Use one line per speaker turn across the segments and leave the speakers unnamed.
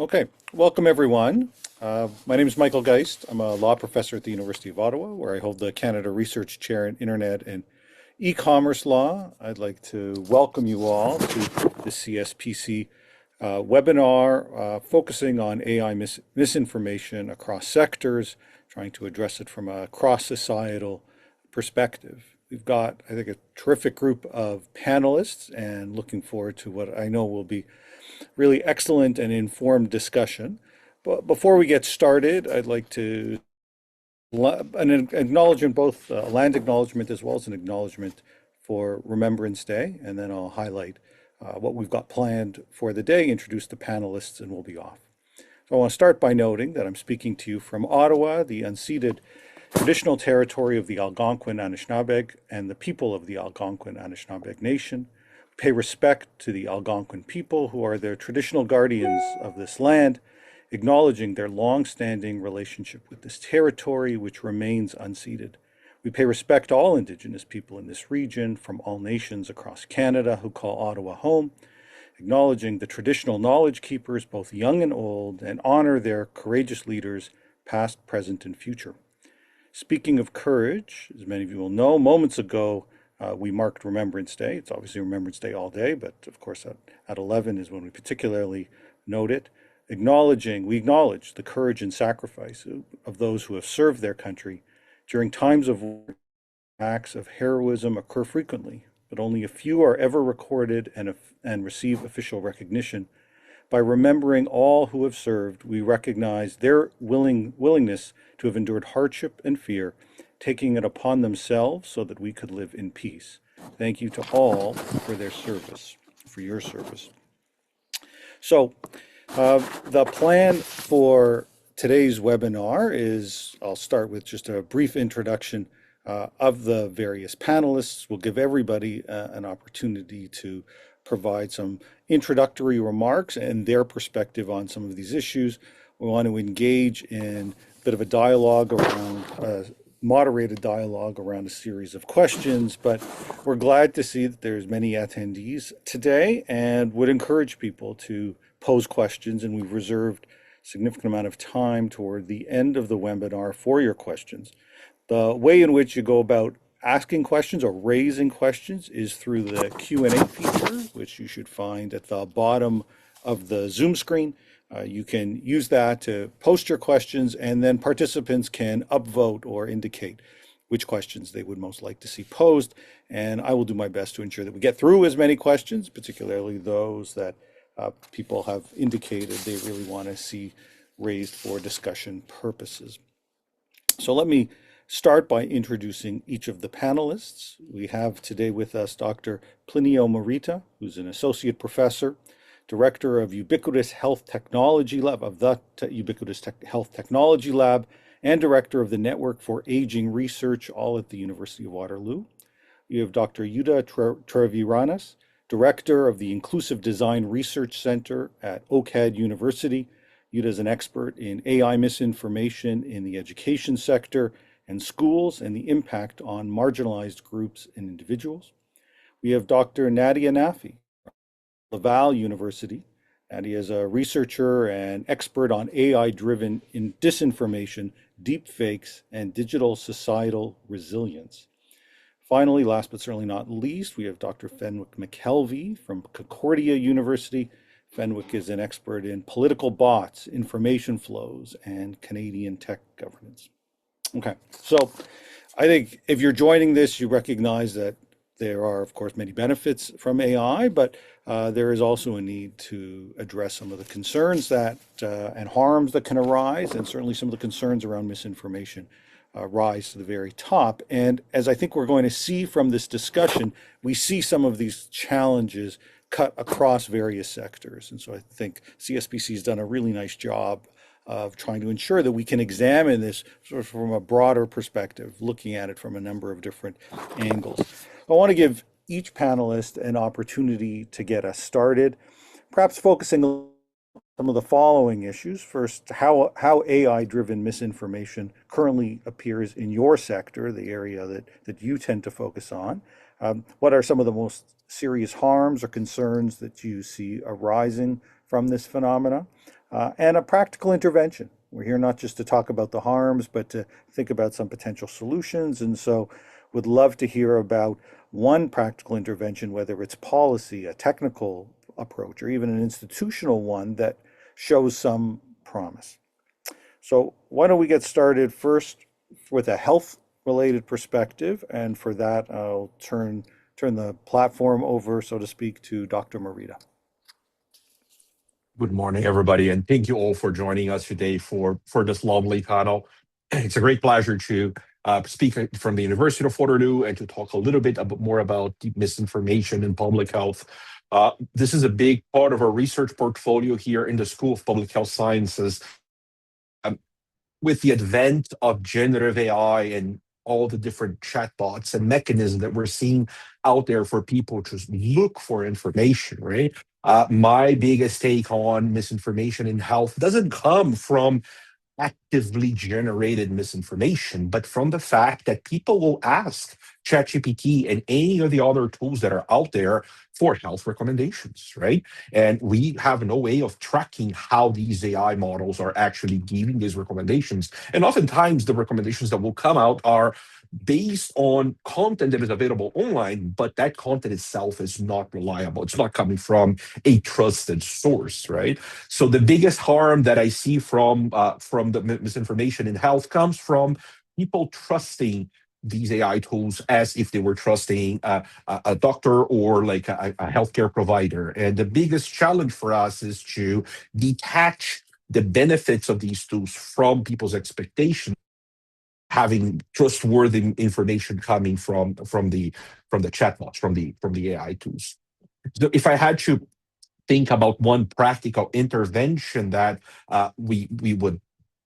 Okay, welcome everyone. My name is Michael Geist. I'm a law professor at the University of Ottawa, where I hold the Canada Research Chair in Internet and E-commerce Law. I'd like to welcome you all to the CSPC webinar focusing on AI misinformation across sectors, trying to address it from a cross-societal perspective. We've got, I think, a terrific group of panelists and looking forward to what I know will be really excellent and informed discussion. But before we get started, I'd like to an acknowledgement, both a land acknowledgement as well as an acknowledgement for Remembrance Day, and then I'll highlight what we've got planned for the day, introduce the panelists, and we'll be off. So I want to start by noting that I'm speaking to you from Ottawa, the unceded traditional territory of the Algonquin Anishinaabe and the people of the Algonquin Anishinaabe Nation. Pay respect to the Algonquin people who are their traditional guardians of this land, acknowledging their long-standing relationship with this territory, which remains unceded. We pay respect to all Indigenous people in this region from all nations across Canada who call Ottawa home, acknowledging the traditional knowledge keepers, both young and old, and honor their courageous leaders, past, present, and future. Speaking of courage, as many of you will know, moments ago, we marked Remembrance Day. It's obviously Remembrance Day all day, but of course at 11 is when we particularly note it. We acknowledge the courage and sacrifice of those who have served their country. During times of war, acts of heroism occur frequently, but only a few are ever recorded and receive official recognition. By remembering all who have served, we recognize their willingness to have endured hardship and fear, taking it upon themselves so that we could live in peace. Thank you to all for their service, for your service. So the plan for today's webinar is, I'll start with just a brief introduction of the various panelists. We'll give everybody an opportunity to provide some introductory remarks and their perspective on some of these issues. We want to engage in a bit of a dialogue around, moderated dialogue around a series of questions, but we're glad to see that there's many attendees today and would encourage people to pose questions, and we've reserved a significant amount of time toward the end of the webinar for your questions. The way in which you go about asking questions or raising questions is through the Q&A feature, which you should find at the bottom of the Zoom screen. You can use that to post your questions, and then participants can upvote or indicate which questions they would most like to see posed. And I will do my best to ensure that we get through as many questions, particularly those that people have indicated they really want to see raised for discussion purposes. So let me start by introducing each of the panelists. We have today with us Dr. Plinio Morita, who's an associate professor, director of Ubiquitous Health Technology Lab, Health Technology Lab, and director of the Network for Aging Research, all at the University of Waterloo. We have Dr. Yuda Treviranas, director of the Inclusive Design Research Center at OCAD University. Yuda is an expert in AI misinformation in the education sector and schools and the impact on marginalized groups and individuals. We have Dr. Nadia Nafi, Laval University. Nadia is a researcher and expert on AI-driven disinformation, deepfakes, and digital societal resilience. Finally, last but certainly not least, we have Dr. Fenwick McKelvey from Concordia University. Fenwick is an expert in political bots, information flows, and Canadian tech governance. Okay, so I think if you're joining this, you recognize that there are, of course, many benefits from AI, but there is also a need to address some of the concerns that and harms that can arise, and certainly some of the concerns around misinformation rise to the very top. And as I think we're going to see from this discussion, we see some of these challenges cut across various sectors. And so I think CSPC has done a really nice job of trying to ensure that we can examine this sort of from a broader perspective, looking at it from a number of different angles. I want to give each panelist an opportunity to get us started, perhaps focusing on some of the following issues. First, how AI-driven misinformation currently appears in your sector, the area that you tend to focus on. What are some of the most serious harms or concerns that you see arising from this phenomena? and a practical intervention. We're here not just to talk about the harms, but to think about some potential solutions. And so would love to hear about one practical intervention, whether it's policy, a technical approach, or even an institutional one that shows some promise. So why don't we get started first with a health related perspective? And for that, I'll turn the platform over, so to speak, to Dr. Marita.
Good morning, everybody, and thank you all for joining us today for this lovely panel. It's a great pleasure to speak from the University of Waterloo and to talk a little bit more about deep misinformation in public health. This is a big part of our research portfolio here in the School of Public Health Sciences. Um, with the advent of generative AI and all the different chatbots and mechanisms that we're seeing out there for people to look for information, right? My biggest take on misinformation in health doesn't come from actively generated misinformation, but from the fact that people will ask ChatGPT and any of the other tools that are out there for health recommendations, right? And we have no way of tracking how these AI models are actually giving these recommendations. And oftentimes, the recommendations that will come out are based on content that is available online, but that content itself is not reliable. It's not coming from a trusted source, right? So the biggest harm that I see from the misinformation in health comes from people trusting these AI tools as if they were trusting a doctor or like a healthcare provider. And the biggest challenge for us is to detach the benefits of these tools from people's expectations, having trustworthy information coming from the chatbots, from the AI tools. So if I had to think about one practical intervention that we would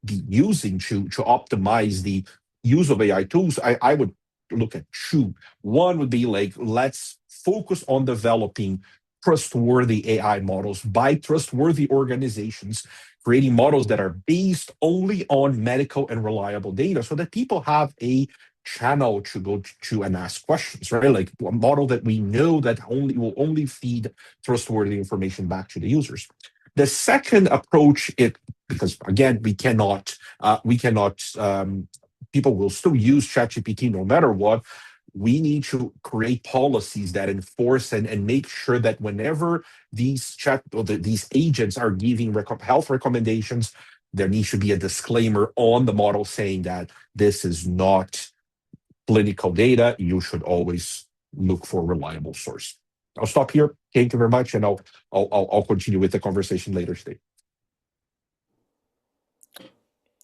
be using to optimize the use of AI tools, I would look at two. One would be like, let's focus on developing trustworthy AI models by trustworthy organizations, creating models that are based only on medical and reliable data so that people have a channel to go to and ask questions, right? Like a model that we know that only will only feed trustworthy information back to the users. The second approach, because again people will still use ChatGPT no matter what. We need to create policies that enforce and make sure that whenever these agents are giving health recommendations, there needs to be a disclaimer on the model saying that this is not clinical data. You should always look for a reliable source. I'll stop here. Thank you very much, and I'll continue with the conversation later today.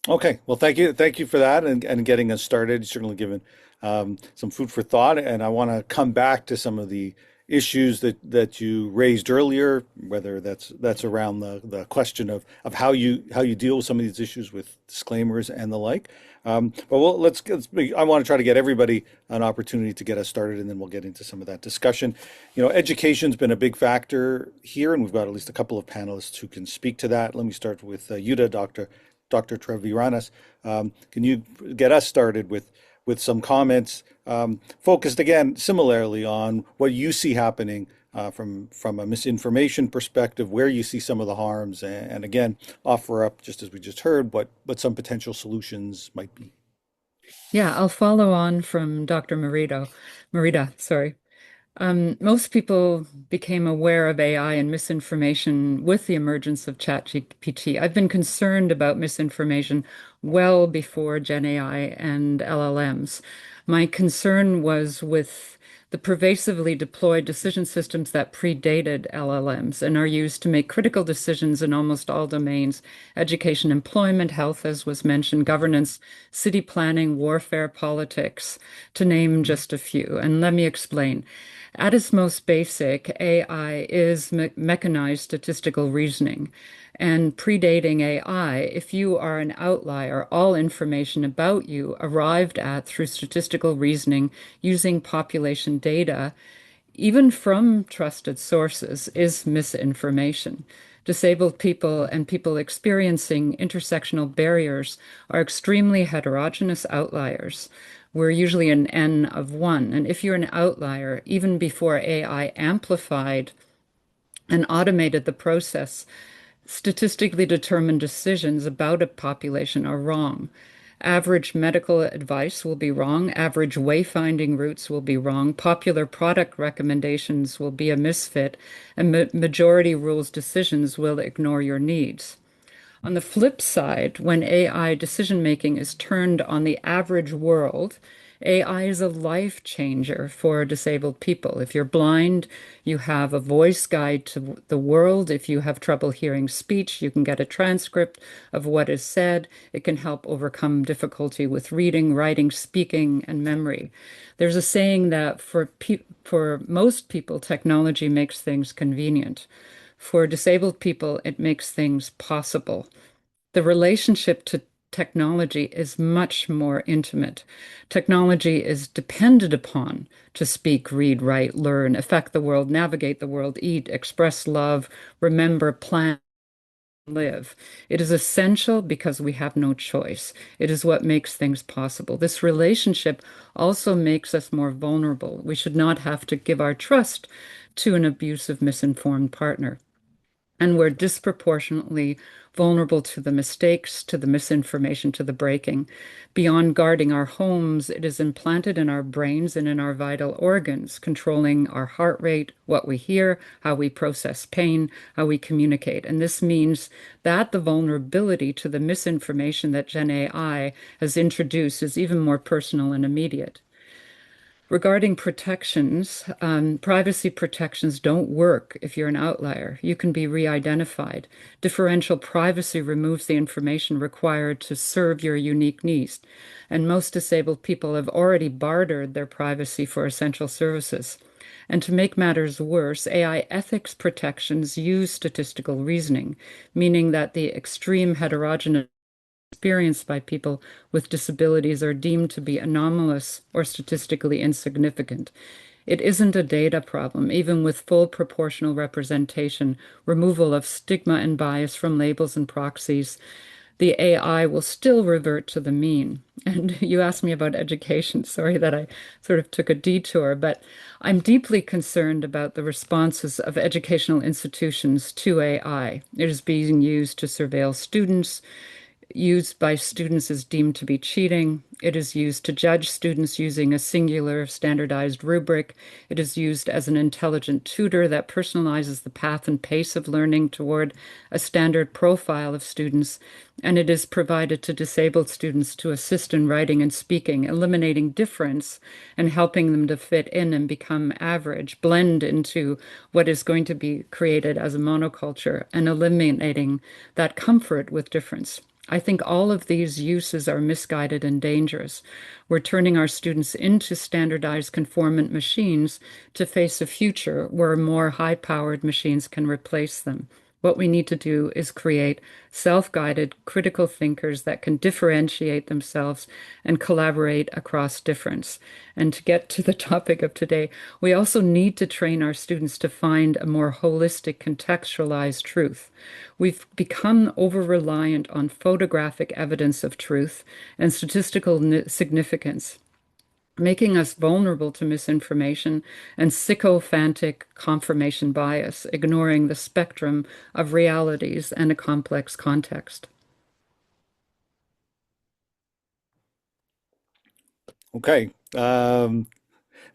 Okay, well, thank you for that and getting us started. You've certainly given some food for thought, and I want to come back to some of the issues that you raised earlier, whether that's around the question of how you deal with some of these issues with disclaimers and the like. But I want to try to get everybody an opportunity to get us started, and then we'll get into some of that discussion. You know, education's been a big factor here, and we've got at least a couple of panelists who can speak to that. Let me start with Yuda, Dr. Treviranus. Can you get us started with some comments focused again similarly on what you see happening from a misinformation perspective, where you see some of the harms, and again offer up, just as we just heard, what some potential solutions might be.
Yeah, I'll follow on from Dr. Marita, sorry. Most people became aware of AI and misinformation with the emergence of ChatGPT. I've been concerned about misinformation well before Gen AI and LLMs. My concern was with the pervasively deployed decision systems that predated LLMs and are used to make critical decisions in almost all domains: education, employment, health, as was mentioned, governance, city planning, warfare, politics, to name just a few. And let me explain. At its most basic, AI is mechanized statistical reasoning. And predating AI, if you are an outlier, all information about you arrived at through statistical reasoning using population data, even from trusted sources, is misinformation. Disabled people and people experiencing intersectional barriers are extremely heterogeneous outliers. We're usually an N of one. And if you're an outlier, even before AI amplified and automated the process Statistically determined decisions about a population are wrong. Average medical advice will be wrong. Average wayfinding routes will be wrong. Popular product recommendations will be a misfit, and majority rules decisions will ignore your needs. On the flip side, when AI decision making is turned on the average world, AI is a life changer for disabled people. If you're blind, you have a voice guide to the world. If you have trouble hearing speech, you can get a transcript of what is said. It can help overcome difficulty with reading, writing, speaking, and memory. There's a saying that for most people, technology makes things convenient. For disabled people, it makes things possible. The relationship to technology is much more intimate. Technology is depended upon to speak, read, write, learn, affect the world, navigate the world, eat, express love, remember, plan, live. It is essential because we have no choice. It is what makes things possible. This relationship also makes us more vulnerable. We should not have to give our trust to an abusive, misinformed partner. And we're disproportionately vulnerable to the mistakes, to the misinformation, to the breaking. Beyond guarding our homes, it is implanted in our brains and in our vital organs, controlling our heart rate, what we hear, how we process pain, how we communicate. And this means that the vulnerability to the misinformation that Gen AI has introduced is even more personal and immediate. Regarding protections, privacy protections don't work if you're an outlier. You can be re-identified. Differential privacy removes the information required to serve your unique needs. And most disabled people have already bartered their privacy for essential services. And to make matters worse, AI ethics protections use statistical reasoning, meaning that the extreme heterogeneous experienced by people with disabilities are deemed to be anomalous or statistically insignificant. It isn't a data problem. Even with full proportional representation, removal of stigma and bias from labels and proxies, the AI will still revert to the mean. And you asked me about education. Sorry that I sort of took a detour, but I'm deeply concerned about the responses of educational institutions to AI. It is being used to surveil students, used by students is deemed to be cheating. It is used to judge students using a singular standardized rubric. It is used as an intelligent tutor that personalizes the path and pace of learning toward a standard profile of students. And it is provided to disabled students to assist in writing and speaking, eliminating difference and helping them to fit in and become average, blend into what is going to be created as a monoculture, and eliminating that comfort with difference. I think all of these uses are misguided and dangerous. We're turning our students into standardized conformant machines to face a future where more high-powered machines can replace them. What we need to do is create self-guided, critical thinkers that can differentiate themselves and collaborate across difference. And to get to the topic of today, we also need to train our students to find a more holistic, contextualized truth. We've become over-reliant on photographic evidence of truth and statistical significance, making us vulnerable to misinformation and sycophantic confirmation bias, ignoring the spectrum of realities and a complex context.
Okay.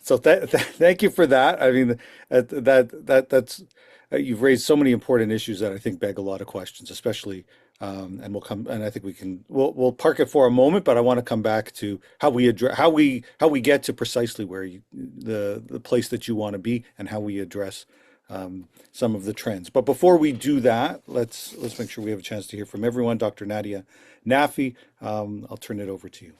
So thank you for that. I mean, that's you've raised so many important issues that I think beg a lot of questions, especially and and I think we'll park it for a moment, but I want to come back to how we address how we get to precisely where the place that you want to be and how we address some of the trends. But before we do that, let's make sure we have a chance to hear from everyone. Dr. Nadia Nafi, I'll turn it over to you.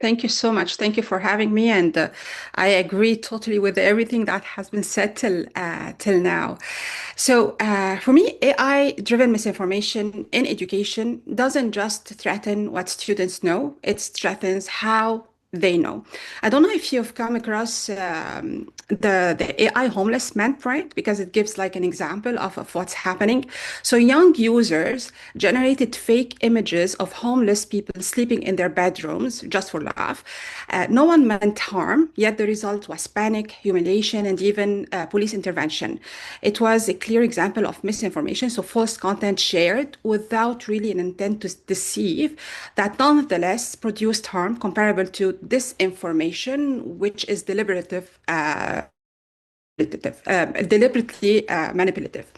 Thank you so much. Thank you for having me, and I agree totally with everything that has been said till now. So, for me, AI-driven misinformation in education doesn't just threaten what students know; it threatens how they know. I don't know if you've come across the AI homeless meant, right? Because it gives like an example of what's happening. So young users generated fake images of homeless people sleeping in their bedrooms just for laugh. No one meant harm, yet the result was panic, humiliation, and even police intervention. It was a clear example of misinformation, so false content shared without really an intent to deceive, that nonetheless produced harm comparable to disinformation, which is deliberately manipulative.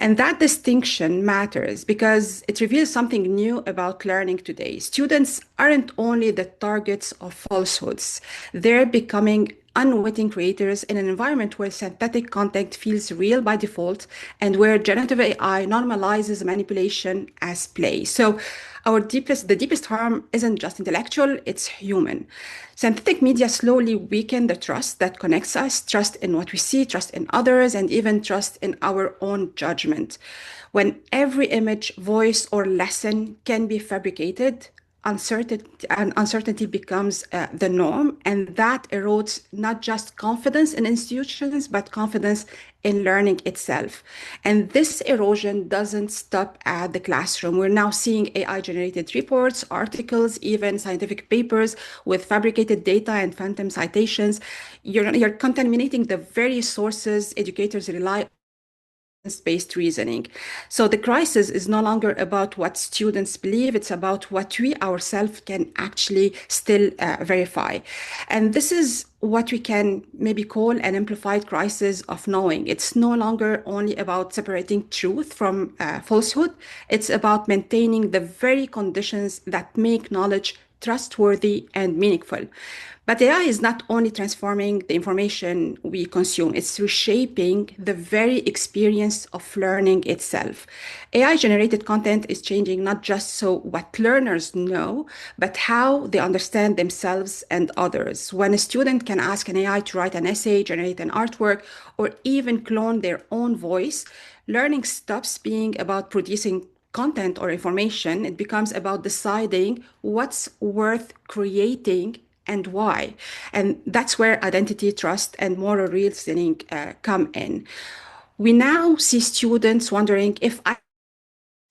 And that distinction matters because it reveals something new about learning today. Students aren't only the targets of falsehoods, they're becoming unwitting creators in an environment where synthetic content feels real by default and where generative AI normalizes manipulation as play. So the deepest harm isn't just intellectual, it's human. Synthetic media slowly weaken the trust that connects us, trust in what we see, trust in others, and even trust in our own judgment. When every image, voice, or lesson can be fabricated, uncertainty becomes the norm, and that erodes not just confidence in institutions, but confidence in learning itself. And this erosion doesn't stop at the classroom. We're now seeing AI generated reports, articles, even scientific papers with fabricated data and phantom citations. You're contaminating the very sources educators rely based reasoning. So the crisis is no longer about what students believe, it's about what we ourselves can actually still verify. And this is what we can maybe call an amplified crisis of knowing. It's no longer only about separating truth from falsehood, it's about maintaining the very conditions that make knowledge trustworthy and meaningful. But AI is not only transforming the information we consume, it's reshaping the very experience of learning itself. AI generated content is changing not just so what learners know, but how they understand themselves and others. When a student can ask an AI to write an essay, generate an artwork, or even clone their own voice, learning stops being about producing content or information. It becomes about deciding what's worth creating and why. And that's where identity, trust, and moral reasoning come in. We now see students wondering if I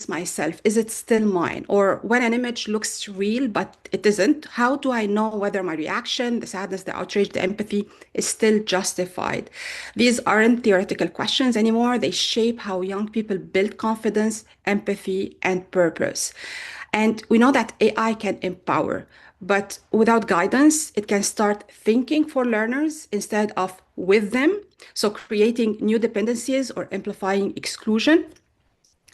myself, is it still mine? Or when an image looks real but it isn't, how do I know whether my reaction, the sadness, the outrage, the empathy is still justified? These aren't theoretical questions anymore. They shape how young people build confidence, empathy, and purpose. And we know that AI can empower, but without guidance, it can start thinking for learners instead of with them. So creating new dependencies or amplifying exclusion.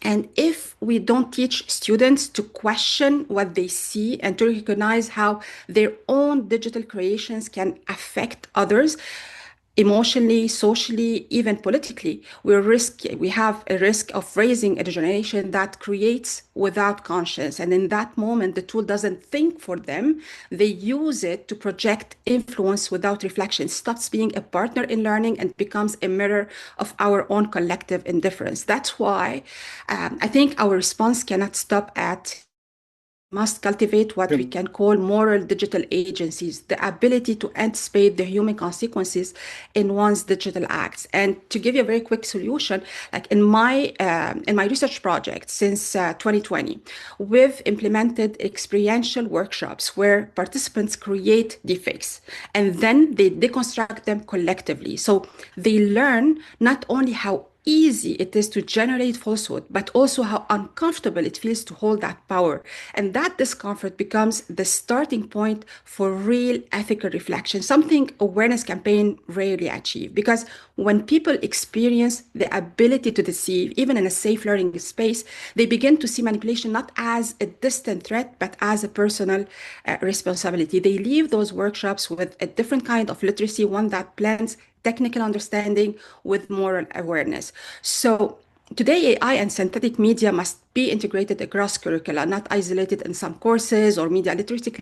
And if we don't teach students to question what they see and to recognize how their own digital creations can affect others, emotionally, socially, even politically, we have a risk of raising a generation that creates without conscience. And in that moment, the tool doesn't think for them. They use it to project influence without reflection, stops being a partner in learning and becomes a mirror of our own collective indifference. That's why I think our response cannot stop at must cultivate what we
Can,
can call moral digital agencies, the ability to anticipate the human consequences in one's digital acts. And to give you a very quick solution, like in my research project since 2020, we've implemented experiential workshops where participants create deepfakes and then they deconstruct them collectively. So they learn not only how easy it is to generate falsehood, but also how uncomfortable it feels to hold that power. And that discomfort becomes the starting point for real ethical reflection, something awareness campaign rarely achieve. Because when people experience the ability to deceive, even in a safe learning space, they begin to see manipulation not as a distant threat, but as a personal responsibility. They leave those workshops with a different kind of literacy, one that blends technical understanding with moral awareness. So today, AI and synthetic media must be integrated across curricula, not isolated in some courses or media literacy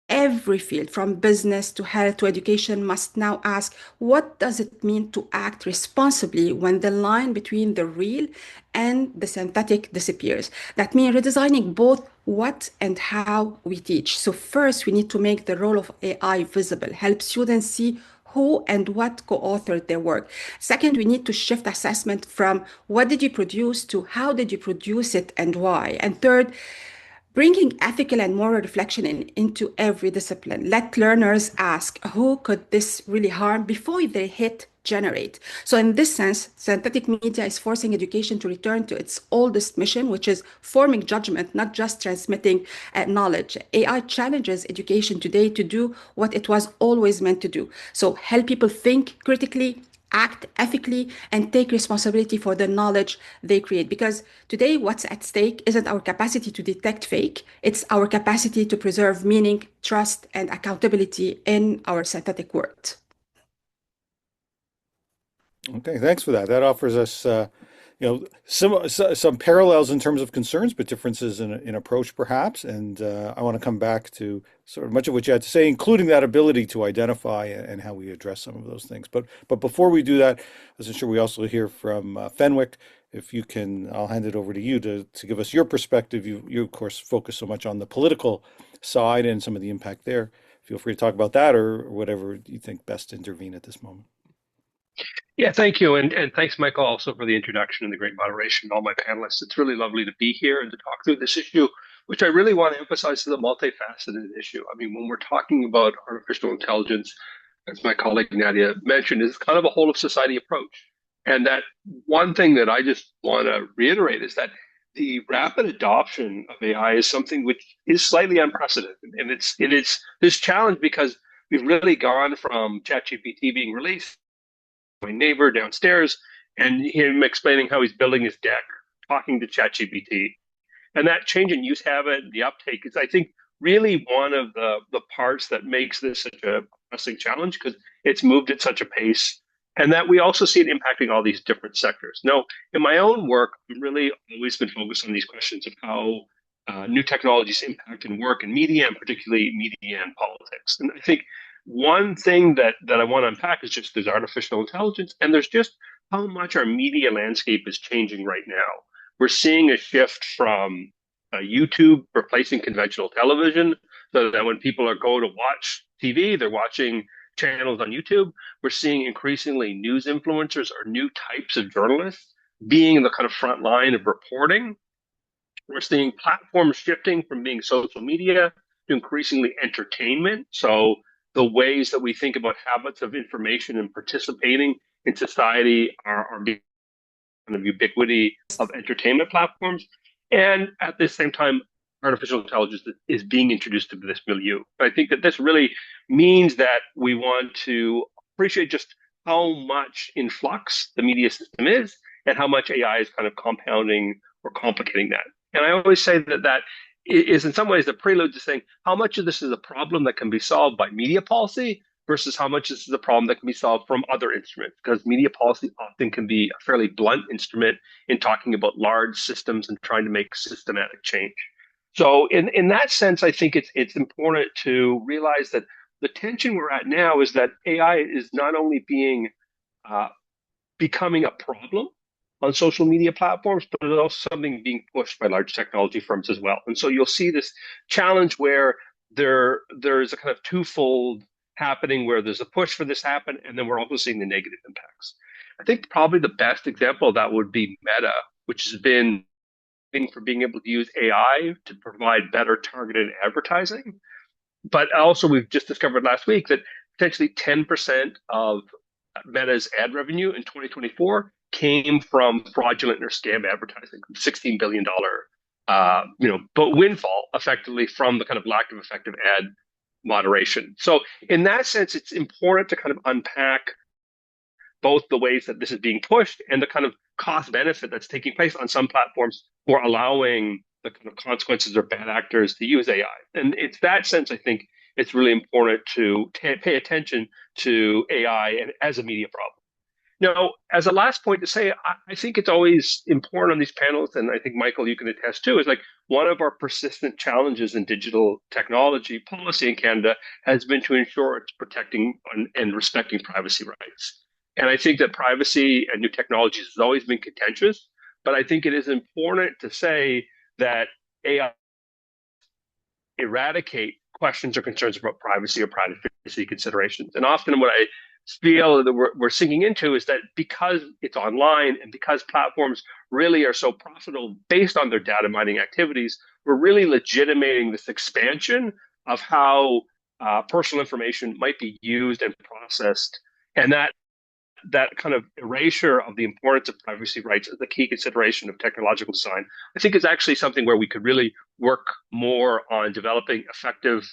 Every field, from business to health to education, must now ask, what does it mean to act responsibly when the line between the real and the synthetic disappears? That means redesigning both what and how we teach. So first, we need to make the role of AI visible, help students see who and what co-authored their work. Second, we need to shift assessment from what did you produce to how did you produce it and why. And third, bringing ethical and moral reflection into every discipline. Let learners ask, who could this really harm before they hit generate? So, in this sense, synthetic media is forcing education to return to its oldest mission, which is forming judgment, not just transmitting knowledge. AI challenges education today to do what it was always meant to do. So, help people think critically, act ethically, and take responsibility for the knowledge they create. Because today, what's at stake isn't our capacity to detect fake, it's our capacity to preserve meaning, trust, and accountability in our synthetic world.
Okay, thanks for that. That offers us, some parallels in terms of concerns, but differences in approach, perhaps. And I want to come back to sort of much of what you had to say, including that ability to identify and how we address some of those things. But before we do that, I was sure we also hear from Fenwick. If you can, I'll hand it over to you to give us your perspective. You of course focus so much on the political side and some of the impact there. Feel free to talk about that or whatever you think best to intervene at this moment.
Yeah, thank you. And thanks, Michael, also for the introduction and the great moderation, all my panelists. It's really lovely to be here and to talk through this issue, which I really want to emphasize is a multifaceted issue. I mean, when we're talking about artificial intelligence, as my colleague Nadia mentioned, is kind of a whole of society approach. And that one thing that I just want to reiterate is that the rapid adoption of AI is something which is slightly unprecedented. And it's this challenge because we've really gone from ChatGPT being released, my neighbor downstairs, and him explaining how he's building his deck, talking to ChatGPT. And that change in use habit, the uptake is, I think, really one of the parts that makes this such a pressing challenge because it's moved at such a pace. And that we also see it impacting all these different sectors. Now, in my own work, I've really always been focused on these questions of how new technologies impact in work and media, and particularly media and politics. And I think one thing that I want to unpack is just there's artificial intelligence, and there's just how much our media landscape is changing right now. We're seeing a shift from YouTube replacing conventional television, so that when people are going to watch TV, they're watching channels on YouTube. We're seeing increasingly news influencers or new types of journalists being the kind of front line of reporting. We're seeing platforms shifting from being social media to increasingly entertainment. So the ways that we think about habits of information and participating in society are being kind of ubiquity of entertainment platforms. And at the same time, artificial intelligence is being introduced to this milieu. I think that this really means that we want to appreciate just how much in flux the media system is and how much AI is kind of compounding or complicating that. And I always say that is in some ways the prelude to saying how much of this is a problem that can be solved by media policy versus how much this is a problem that can be solved from other instruments, because media policy often can be a fairly blunt instrument in talking about large systems and trying to make systematic change. So in that sense, I think it's important to realize that the tension we're at now is that AI is not only being uh, becoming a problem on social media platforms, but it's also something being pushed by large technology firms as well. And so you'll see this challenge where there's a kind of twofold happening where there's a push for this to happen, and then we're also seeing the negative impacts. I think probably the best example of that would be Meta, which has been for being able to use AI to provide better targeted advertising. But also, we've just discovered last week that potentially 10% of Meta's ad revenue in 2024 came from fraudulent or scam advertising, $16 billion, but windfall effectively from the kind of lack of effective ad moderation. So in that sense, it's important to kind of unpack both the ways that this is being pushed and the kind of cost benefit that's taking place on some platforms for allowing the kind of consequences or bad actors to use AI. And it's that sense, I think, it's really important to pay attention to AI and as a media problem. Now, as a last point to say, I think it's always important on these panels, and I think Michael, you can attest too, is like one of our persistent challenges in digital technology policy in Canada has been to ensure it's protecting and respecting privacy rights. And I think that privacy and new technologies has always been contentious, but I think it is important to say that AI eradicate questions or concerns about privacy or privacy considerations. And often what I feel that we're sinking into is that because it's online and because platforms really are so profitable based on their data mining activities, we're really legitimating this expansion of how personal information might be used and processed. And that kind of erasure of the importance of privacy rights as a key consideration of technological design, I think is actually something where we could really work more on developing effective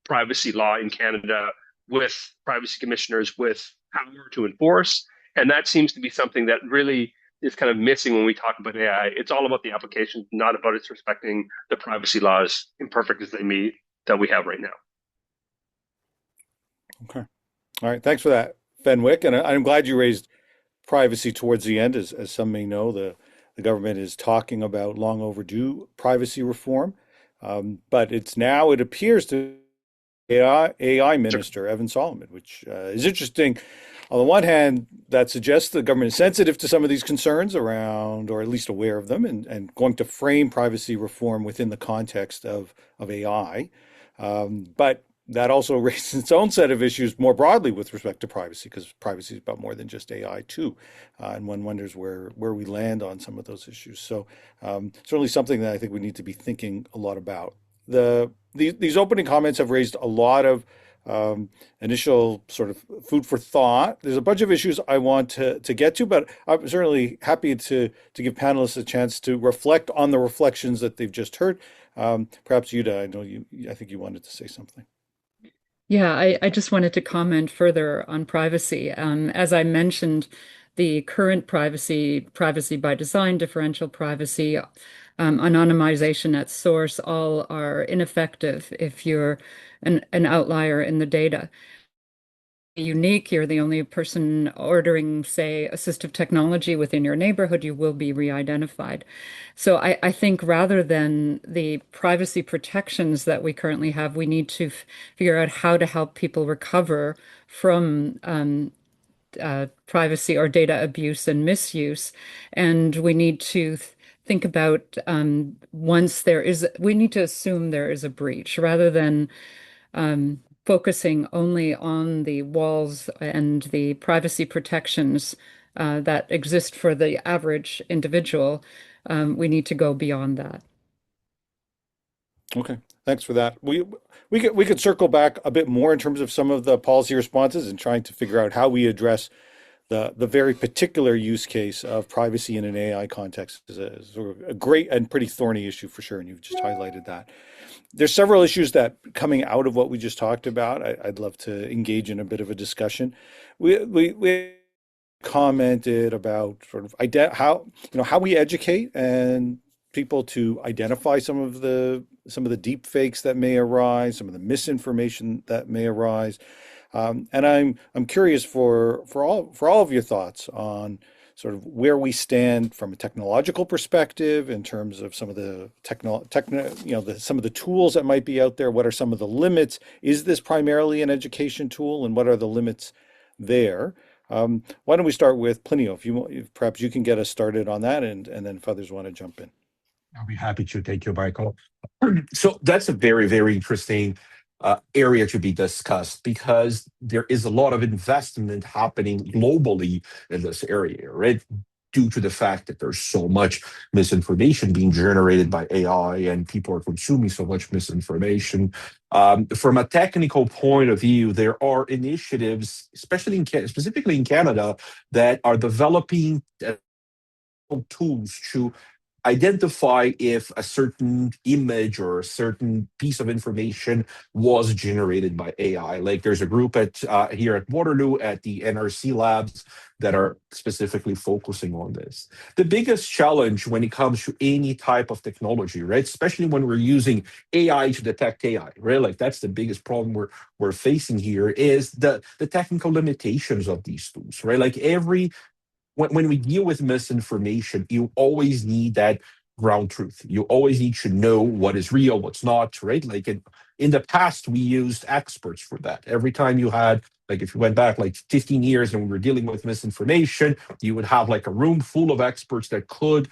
privacy law in Canada with privacy commissioners with power to enforce. And that seems to be something that really is kind of missing when we talk about AI. It's all about the application, not about its respecting the privacy laws, imperfect as they may that we have right now.
Okay. All right. Thanks for that, Fenwick. And I'm glad you raised privacy towards the end. As some may know, the government is talking about long overdue privacy reform. But it appears to AI Minister Evan Solomon, which is interesting. On the one hand, that suggests the government is sensitive to some of these concerns around, or at least aware of them, and going to frame privacy reform within the context of AI. But that also raises its own set of issues more broadly with respect to privacy, because privacy is about more than just AI too. And one wonders where we land on some of those issues. So certainly something that I think we need to be thinking a lot about. These opening comments have raised a lot of initial sort of food for thought. There's a bunch of issues I want to get to, but I'm certainly happy to give panelists a chance to reflect on the reflections that they've just heard. Perhaps Yuda, I think you wanted to say something.
Yeah, I just wanted to comment further on privacy. As I mentioned, the current privacy by design, differential privacy, anonymization at source, all are ineffective if you're an outlier in the data. Unique, you're the only person ordering, say, assistive technology within your neighborhood, you will be re-identified. So I think rather than the privacy protections that we currently have, we need to figure out how to help people recover from privacy or data abuse and misuse. And we need to think about we need to assume there is a breach rather than focusing only on the walls and the privacy protections that exist for the average individual. We need to go beyond that.
Okay, thanks for that. We could circle back a bit more in terms of some of the policy responses and trying to figure out how we address the very particular use case of privacy in an AI context is sort of a great and pretty thorny issue for sure, and you've just highlighted that. There's several issues that coming out of what we just talked about, I'd love to engage in a bit of a discussion. We commented about sort of how we educate and people to identify some of the deep fakes that may arise, some of the misinformation that may arise. And I'm curious for all of your thoughts on sort of where we stand from a technological perspective in terms of some of the some of the tools that might be out there. What are some of the limits? Is this primarily an education tool, and what are the limits there? Why don't we start with Plinio? If perhaps you can get us started on that, and then if others want to jump in.
I'll be happy to. Thank you, Michael. So that's a very, very interesting area to be discussed because there is a lot of investment happening globally in this area, right? Due to the fact that there's so much misinformation being generated by AI and people are consuming so much misinformation. From a technical point of view, there are initiatives, specifically in Canada, that are developing tools to identify if a certain image or a certain piece of information was generated by AI. Like there's a group here at Waterloo at the NRC labs that are specifically focusing on this. The biggest challenge when it comes to any type of technology, right, especially when we're using AI to detect AI, right, like that's the biggest problem we're facing here is the technical limitations of these tools, right? Like every when we deal with misinformation, you always need that ground truth. You always need to know what is real, what's not, right? Like in the past, we used experts for that. Every time you had, like if you went back like 15 years and we were dealing with misinformation, you would have like a room full of experts that could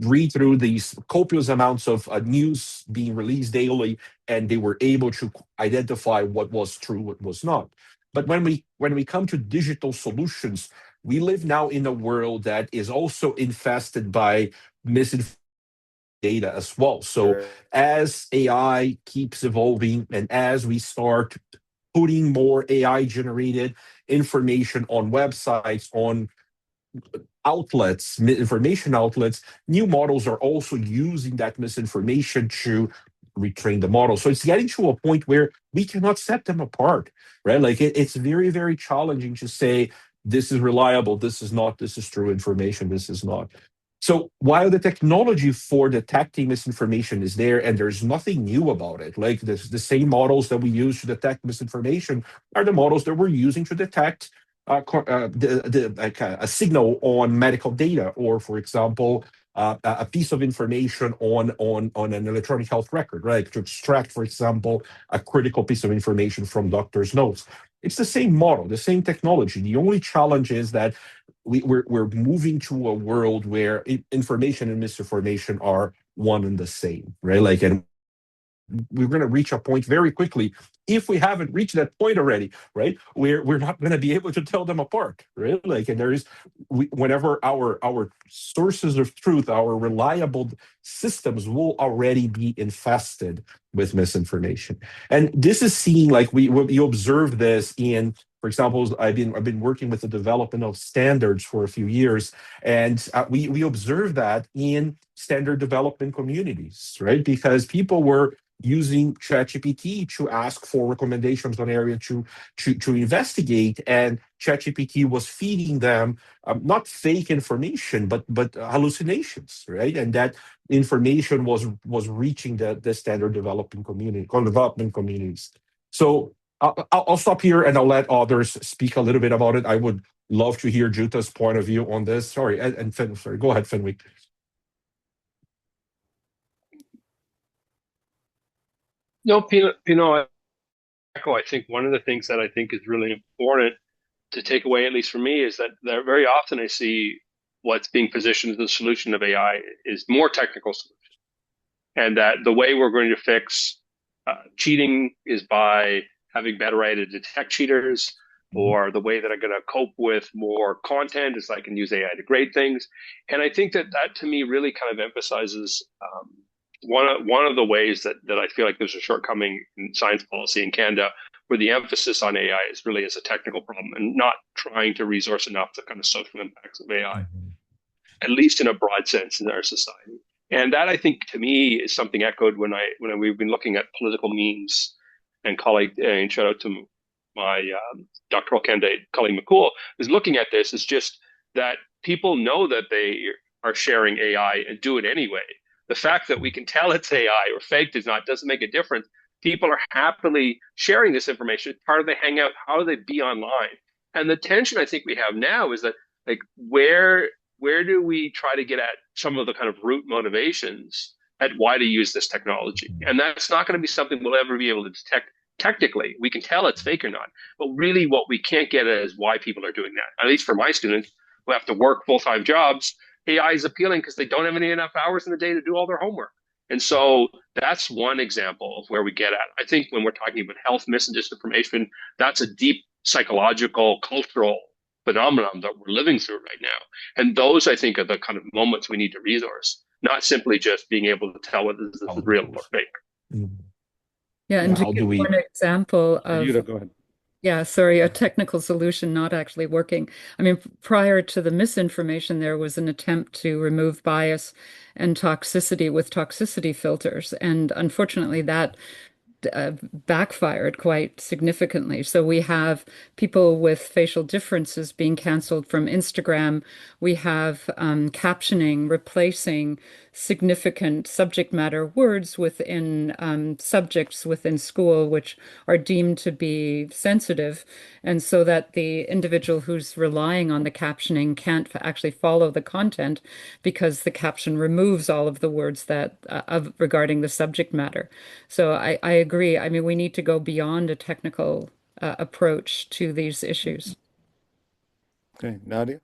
read through these copious amounts of news being released daily, and they were able to identify what was true, what was not. But when we come to digital solutions, we live now in a world that is also infested by misinformation data as well. So as AI keeps evolving and as we start putting more AI generated information on websites, on outlets, information outlets, new models are also using that misinformation to retrain the model. So it's getting to a point where we cannot set them apart, right? Like it's very, very challenging to say this is reliable, this is not, this is true information, this is not. So while the technology for detecting misinformation is there and there's nothing new about it, like the same models that we use to detect misinformation are the models that we're using to detect a signal on medical data, or for example, a piece of information on an electronic health record, right? To extract, for example, a critical piece of information from doctor's notes. It's the same model, the same technology. The only challenge is that we're moving to a world where information and misinformation are one and the same, right? Like, and we're going to reach a point very quickly, if we haven't reached that point already, right? We're not going to be able to tell them apart, right? Like, and whenever our sources of truth, our reliable systems will already be infested with misinformation. And this is seen, like you observe this in, for example, I've been working with the development of standards for a few years, and we observe that in standard development communities, right? Because people were using ChatGPT to ask for recommendations on area to investigate, and ChatGPT was feeding them not fake information, but hallucinations, right? And that information was reaching the standard development communities. So I'll stop here and I'll let others speak a little bit about it. I would love to hear Juta's point of view on this. Sorry, and sorry, go ahead, Fenwick.
No, Pino, I think one of the things that I think is really important to take away, at least for me, is that very often I see what's being positioned as the solution of AI is more technical solution, and that the way we're going to fix cheating is by having better AI to detect cheaters, or the way that I'm going to cope with more content is I can use AI to grade things. And I think that to me really kind of emphasizes one of the ways that I feel like there's a shortcoming in science policy in Canada, where the emphasis on AI is really as a technical problem and not trying to resource enough the kind of social impacts of AI, at least in a broad sense in our society. And that, I think, to me, is something echoed when we've been looking at political memes, and colleague, and shout out to my doctoral candidate, colleague McCool, is looking at this, is just that people know that they are sharing AI and do it anyway. The fact that we can tell it's AI or faked is not doesn't make a difference. People are happily sharing this information. It's part of the hangout. How do they be online? And the tension I think we have now is that, like, where do we try to get at some of the kind of root motivations at why to use this technology? And that's not going to be something we'll ever be able to detect technically. We can tell it's fake or not, but really what we can't get at is why people are doing that. At least for my students who have to work full-time jobs, AI is appealing because they don't have enough hours in the day to do all their homework. And so that's one example of where we get at. I think when we're talking about health, mis and disinformation, that's a deep psychological, cultural phenomenon that we're living through right now. And those, I think, are the kind of moments we need to resource, not simply just being able to tell whether this is real or fake.
Yeah, and to
How
give
do we?
one example
Yuta,
of,
go ahead.
yeah, sorry, a technical solution not actually working. I mean, prior to the misinformation, there was an attempt to remove bias and toxicity with toxicity filters. And unfortunately, that backfired quite significantly. So we have people with facial differences being canceled from Instagram. We have captioning replacing significant subject matter words within subjects within school which are deemed to be sensitive, and so that the individual who's relying on the captioning can't actually follow the content because the caption removes all of the words that regarding the subject matter. So I agree. I mean, we need to go beyond a technical approach to these issues.
Okay, Nadia?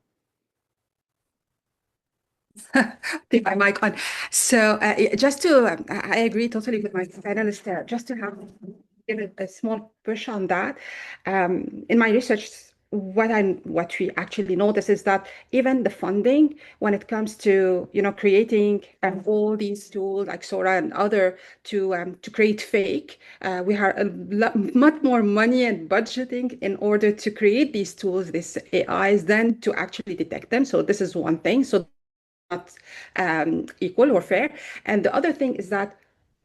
Take my mic on. So just to, I agree totally with my panelists there. Just to have give it a small push on that. In my research, what we actually notice is that even the funding, when it comes to creating all these tools like Sora and other to create fake, we have a lot, much more money and budgeting in order to create these tools, these AIs, than to actually detect them. So this is one thing. So not equal or fair. And the other thing is that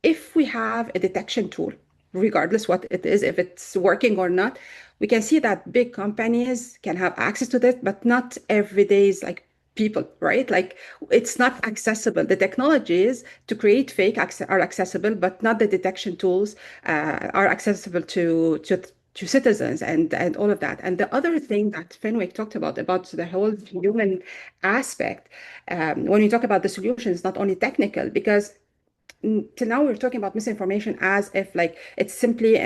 if we have a detection tool, regardless what it is, if it's working or not, we can see that big companies can have access to this, but not everyday's like people, right? Like it's not accessible. The technologies to create fake are accessible, but not the detection tools are accessible to citizens and all of that. And the other thing that Fenwick talked about the whole human aspect, when we talk about the solutions, not only technical, because till now we're talking about misinformation as if like it's simply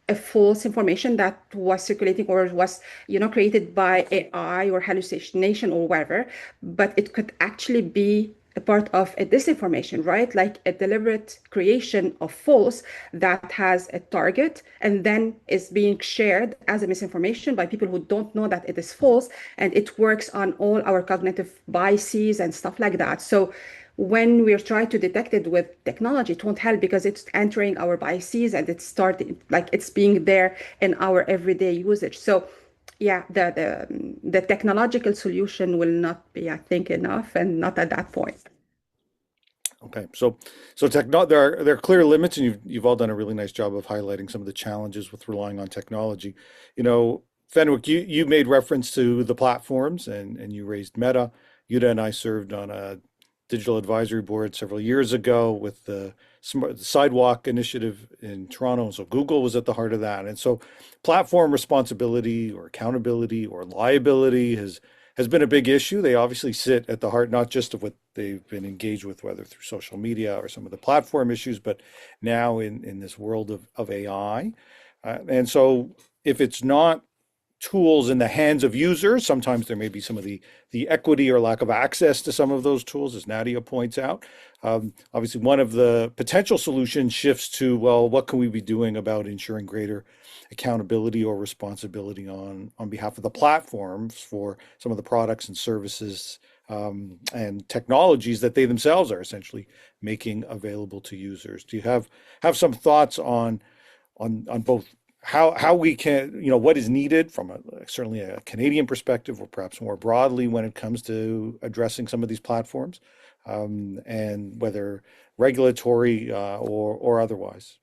a false information that was circulating or was created by AI or hallucination or whatever, but it could actually be a part of a disinformation, right? Like a deliberate creation of false that has a target and then is being shared as a misinformation by people who don't know that it is false, and it works on all our cognitive biases and stuff like that. So when we're trying to detect it with technology, it won't help because it's entering our biases and it's starting like it's being there in our everyday usage. So yeah, the technological solution will not be, I think, enough, and not at that point.
Okay, so there are clear limits, and you've all done a really nice job of highlighting some of the challenges with relying on technology. You know, Fenwick, you made reference to the platforms, and you raised Meta. Yuda and I served on a digital advisory board several years ago with the Sidewalk initiative in Toronto. So Google was at the heart of that, and so platform responsibility or accountability or liability has been a big issue. They obviously sit at the heart, not just of what they've been engaged with, whether through social media or some of the platform issues, but now in this world of AI. And so if it's not tools in the hands of users, sometimes there may be some of the equity or lack of access to some of those tools, as Nadia points out. Obviously, one of the potential solutions shifts to, well, what can we be doing about ensuring greater accountability or responsibility on behalf of the platforms for some of the products and services and technologies that they themselves are essentially making available to users. Do you have some thoughts on both how we can, what is needed from certainly a Canadian perspective, or perhaps more broadly when it comes to addressing some of these platforms, and whether regulatory or otherwise?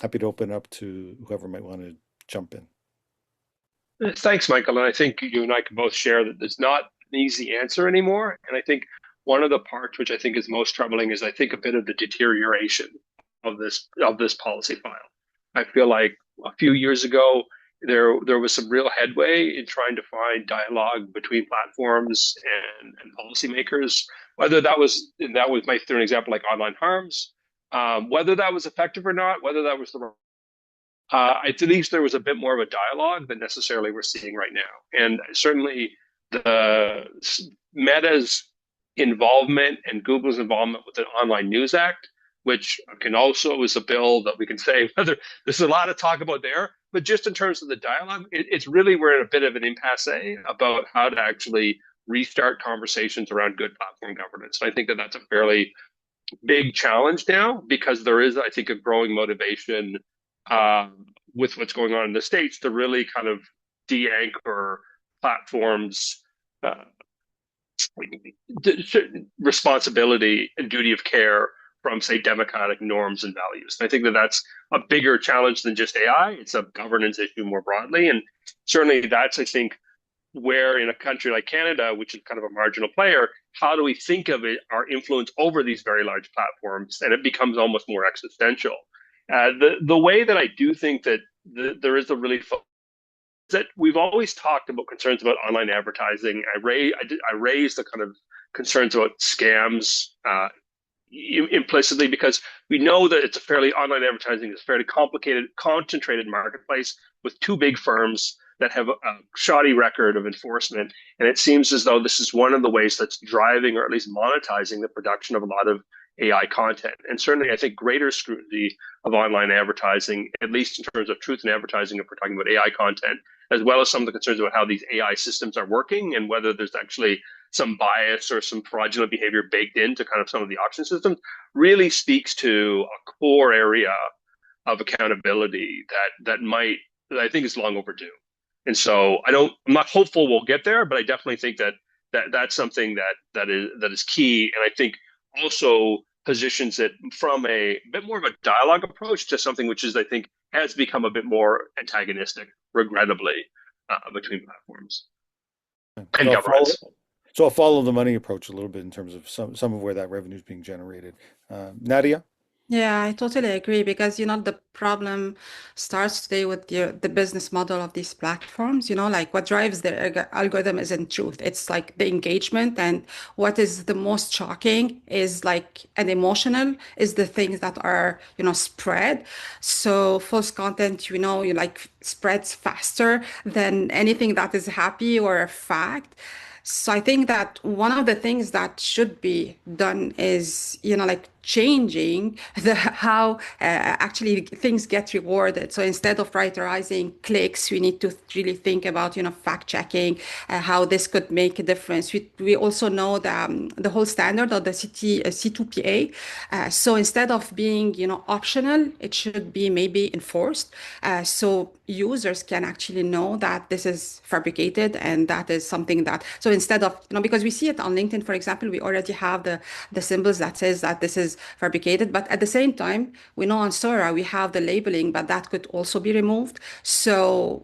Happy to open up to whoever might want to jump in.
Thanks, Michael. And I think you and I can both share that there's not an easy answer anymore. And I think one of the parts which I think is most troubling is I think a bit of the deterioration of this policy file. I feel like a few years ago there was some real headway in trying to find dialogue between platforms and policymakers. Whether that might throw an example like online harms, whether that was effective or not, whether that was the at least there was a bit more of a dialogue than necessarily we're seeing right now. And certainly the Meta's involvement and Google's involvement with the Online News Act, which can also is a bill that we can say whether there's a lot of talk about there, but just in terms of the dialogue, it's really we're in a bit of an impasse about how to actually restart conversations around good platform governance. And I think that that's a fairly big challenge now because there is, I think, a growing motivation with what's going on in the States to really kind of de-anchor platforms' responsibility and duty of care from, say, democratic norms and values. And I think that that's a bigger challenge than just AI. It's a governance issue more broadly. And certainly that's, I think, where in a country like Canada, which is kind of a marginal player, how do we think of it, our influence over these very large platforms? And it becomes almost more existential. The way that I do think that there is a really that we've always talked about concerns about online advertising. I raised the kind of concerns about scams implicitly because we know that it's a fairly online advertising is a fairly complicated, concentrated marketplace with two big firms that have a shoddy record of enforcement. And it seems as though this is one of the ways that's driving or at least monetizing the production of a lot of AI content. And certainly, I think greater scrutiny of online advertising, at least in terms of truth in advertising, if we're talking about AI content, as well as some of the concerns about how these AI systems are working and whether there's actually some bias or some fraudulent behavior baked into kind of some of the auction systems, really speaks to a core area of accountability that I think is long overdue. And so I'm not hopeful we'll get there, but I definitely think that's something that is key. And I think also positions it from a bit more of a dialogue approach to something which is, I think, has become a bit more antagonistic, regrettably, between platforms and governments.
So I'll follow the money approach a little bit in terms of some of where that revenue is being generated. Nadia?
Yeah, I totally agree because the problem starts today with the business model of these platforms. Like what drives their algorithm isn't truth. It's like the engagement, and what is the most shocking is like and emotional is the things that are spread. So false content, you like spreads faster than anything that is happy or a fact. So I think that one of the things that should be done is, like changing the how actually things get rewarded. So instead of prioritizing clicks, we need to really think about, fact checking, how this could make a difference. We also know the whole standard of the C2PA. So instead of being, optional, it should be maybe enforced. So users can actually know that this is fabricated and that is something that so instead of because we see it on LinkedIn, for example, we already have the symbols that says that this is fabricated, but at the same time we know on Sora we have the labeling, but that could also be removed. So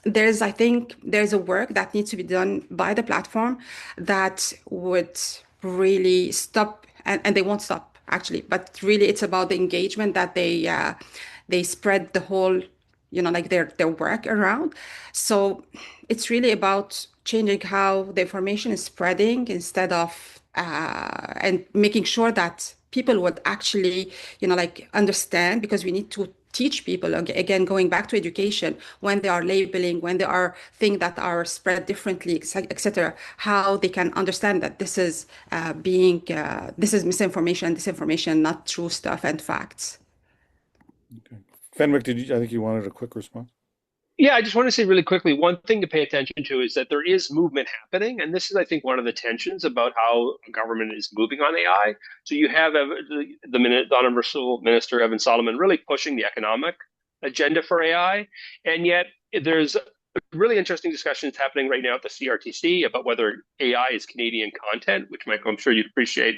I think there's a work that needs to be done by the platform that would really stop, and they won't stop actually, but really it's about the engagement that they spread the whole like their work around. So it's really about changing how the information is spreading instead of and making sure that people would actually like understand, because we need to teach people again, going back to education, when they are labeling, when there are things that are spread differently, etc., how they can understand that this is this is misinformation, disinformation, not true stuff and facts.
Okay. Fenwick, I think you wanted a quick response?
Yeah, I just want to say really quickly, one thing to pay attention to is that there is movement happening. And this is, I think, one of the tensions about how government is moving on AI. So you have the Honorable Minister Evan Solomon really pushing the economic agenda for AI. And yet there's really interesting discussions happening right now at the CRTC about whether AI is Canadian content, which, Michael, I'm sure you'd appreciate.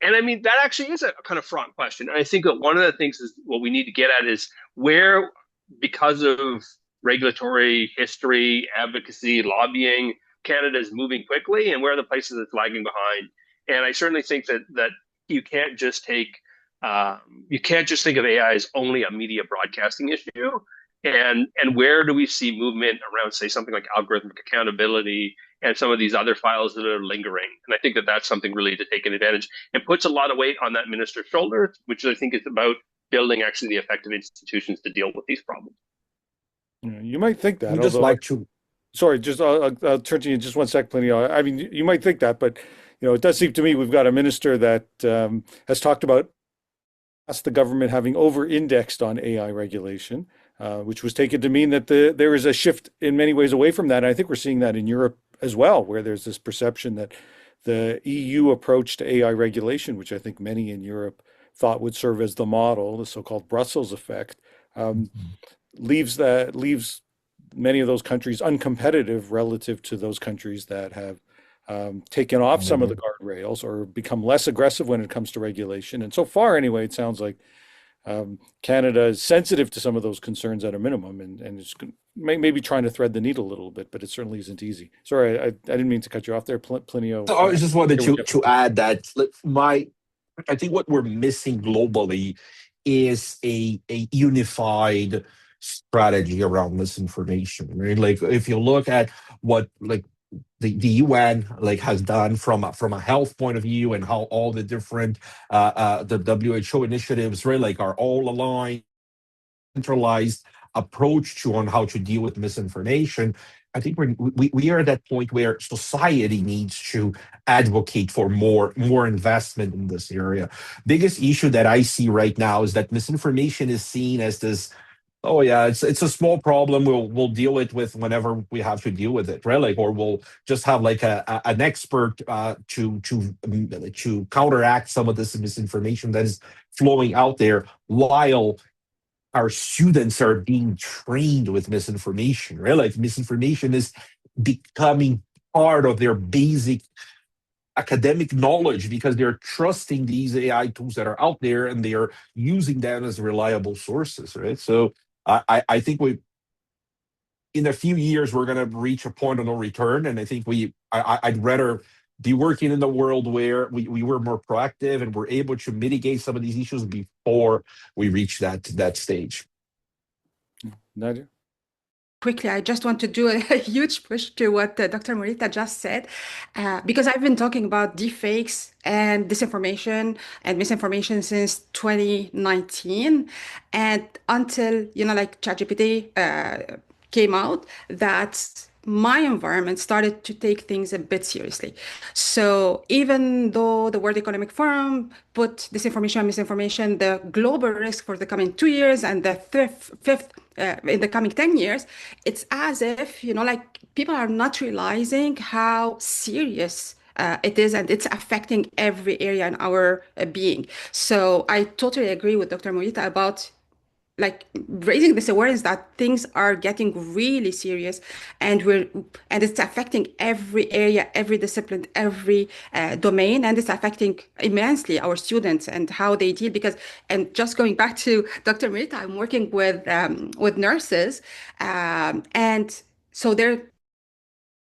And I mean, that actually is a kind of fraught question. And I think that one of the things is what we need to get at is where, because of regulatory history, advocacy, lobbying, Canada is moving quickly, and where are the places it's lagging behind. And I certainly think that you can't just think of AI as only a media broadcasting issue. And where do we see movement around, say, something like algorithmic accountability and some of these other files that are lingering? And I think that that's something really to take an advantage and puts a lot of weight on that minister's shoulders, which I think is about building actually the effective institutions to deal with these problems.
Yeah, you might think that,
Just
although,
like to
sorry, just I'll turn to you in just one sec, Plenty. I mean, you might think that, but it does seem to me we've got a minister that has talked about us, the government, having over-indexed on AI regulation, which was taken to mean that there is a shift in many ways away from that. And I think we're seeing that in Europe as well, where there's this perception that the EU approach to AI regulation, which I think many in Europe thought would serve as the model, the so-called Brussels effect, leaves many of those countries uncompetitive relative to those countries that have taken off some of the guardrails or become less aggressive when it comes to regulation. And so far, anyway, it sounds like Canada is sensitive to some of those concerns at a minimum, and it's maybe trying to thread the needle a little bit, but it certainly isn't easy. Sorry, I didn't mean to cut you off there, Plinio.
So I just wanted
Here we go.
to add that I think what we're missing globally is a unified strategy around misinformation, right? Like if you look at what like the UN like has done from a health point of view, and how all the different the WHO initiatives, right, like are all aligned, centralized approach to on how to deal with misinformation. I think we are at that point where society needs to advocate for more investment in this area. Biggest issue that I see right now is that misinformation is seen as this, oh yeah, it's a small problem. We'll deal it with whenever we have to deal with it, right? Like, or we'll just have like an expert to counteract some of this misinformation that is flowing out there, while our students are being trained with misinformation, right? Like misinformation is becoming part of their basic academic knowledge, because they're trusting these AI tools that are out there, and they are using them as reliable sources, right? So I think in a few years we're going to reach a point of no return, and I think I'd rather be working in the world where we were more proactive and we're able to mitigate some of these issues before we reach that stage.
Nadia?
Quickly, I just want to do a huge push to what Dr. Morita just said, because I've been talking about deepfakes and disinformation and misinformation since 2019, and until like ChatGPT came out, that my environment started to take things a bit seriously. So even though the World Economic Forum put disinformation and misinformation, the global risk for the coming 2 years and the fifth in the coming 10 years, it's as if, like people are not realizing how serious it is, and it's affecting every area in our being. So I totally agree with Dr. Morita about like raising this awareness that things are getting really serious, and it's affecting every area, every discipline, every domain, and it's affecting immensely our students and how they deal. Because, and just going back to Dr. Merita, I'm working with nurses, and so they're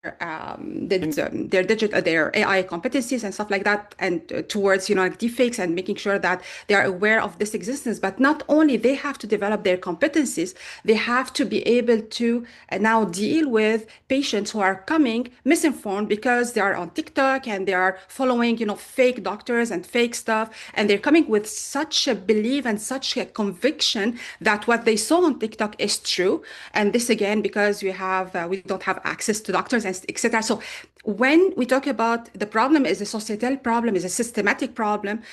their digital, their AI competencies and stuff like that, and towards like deepfakes, and making sure that they are aware of this existence. But not only they have to develop their competencies, they have to be able to now deal with patients who are coming misinformed because they are on TikTok and they are following fake doctors and fake stuff, and they're coming with such a belief and such a conviction that what they saw on TikTok is true. And this again because we don't have access to doctors and etc. So when we talk about the problem is a societal problem, is a systematic problem,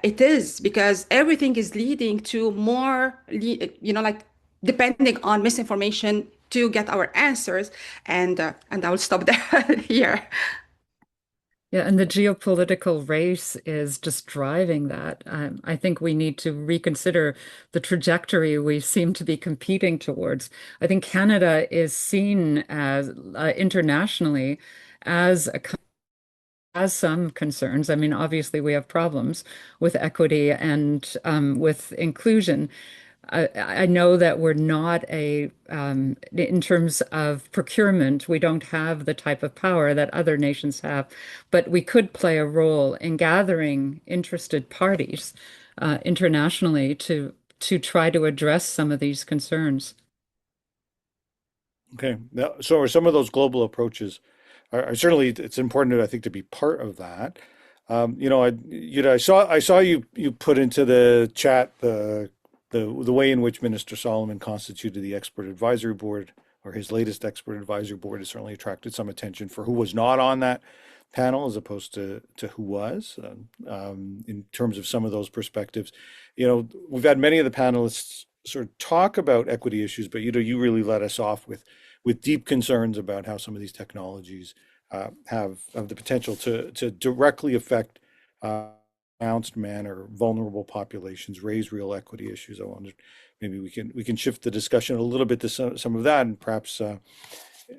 it is because everything is leading to more, like depending on misinformation to get our answers. And I will stop there here.
Yeah, and the geopolitical race is just driving that. I think we need to reconsider the trajectory we seem to be competing towards. I think Canada is seen as internationally as has some concerns. I mean, obviously, we have problems with equity and with inclusion. I know that we're not in terms of procurement, we don't have the type of power that other nations have, but we could play a role in gathering interested parties internationally to try to address some of these concerns.
Okay. Now, so are some of those global approaches are certainly it's important, I think, to be part of that. I saw you put into the chat the way in which Minister Solomon constituted the expert advisory board, or his latest expert advisory board, has certainly attracted some attention for who was not on that panel as opposed to who was, in terms of some of those perspectives. We've had many of the panelists sort of talk about equity issues, but you really let us off with deep concerns about how some of these technologies have the potential to directly affect pronounced manner vulnerable populations, raise real equity issues. I wonder maybe we can shift the discussion a little bit to some of that, and perhaps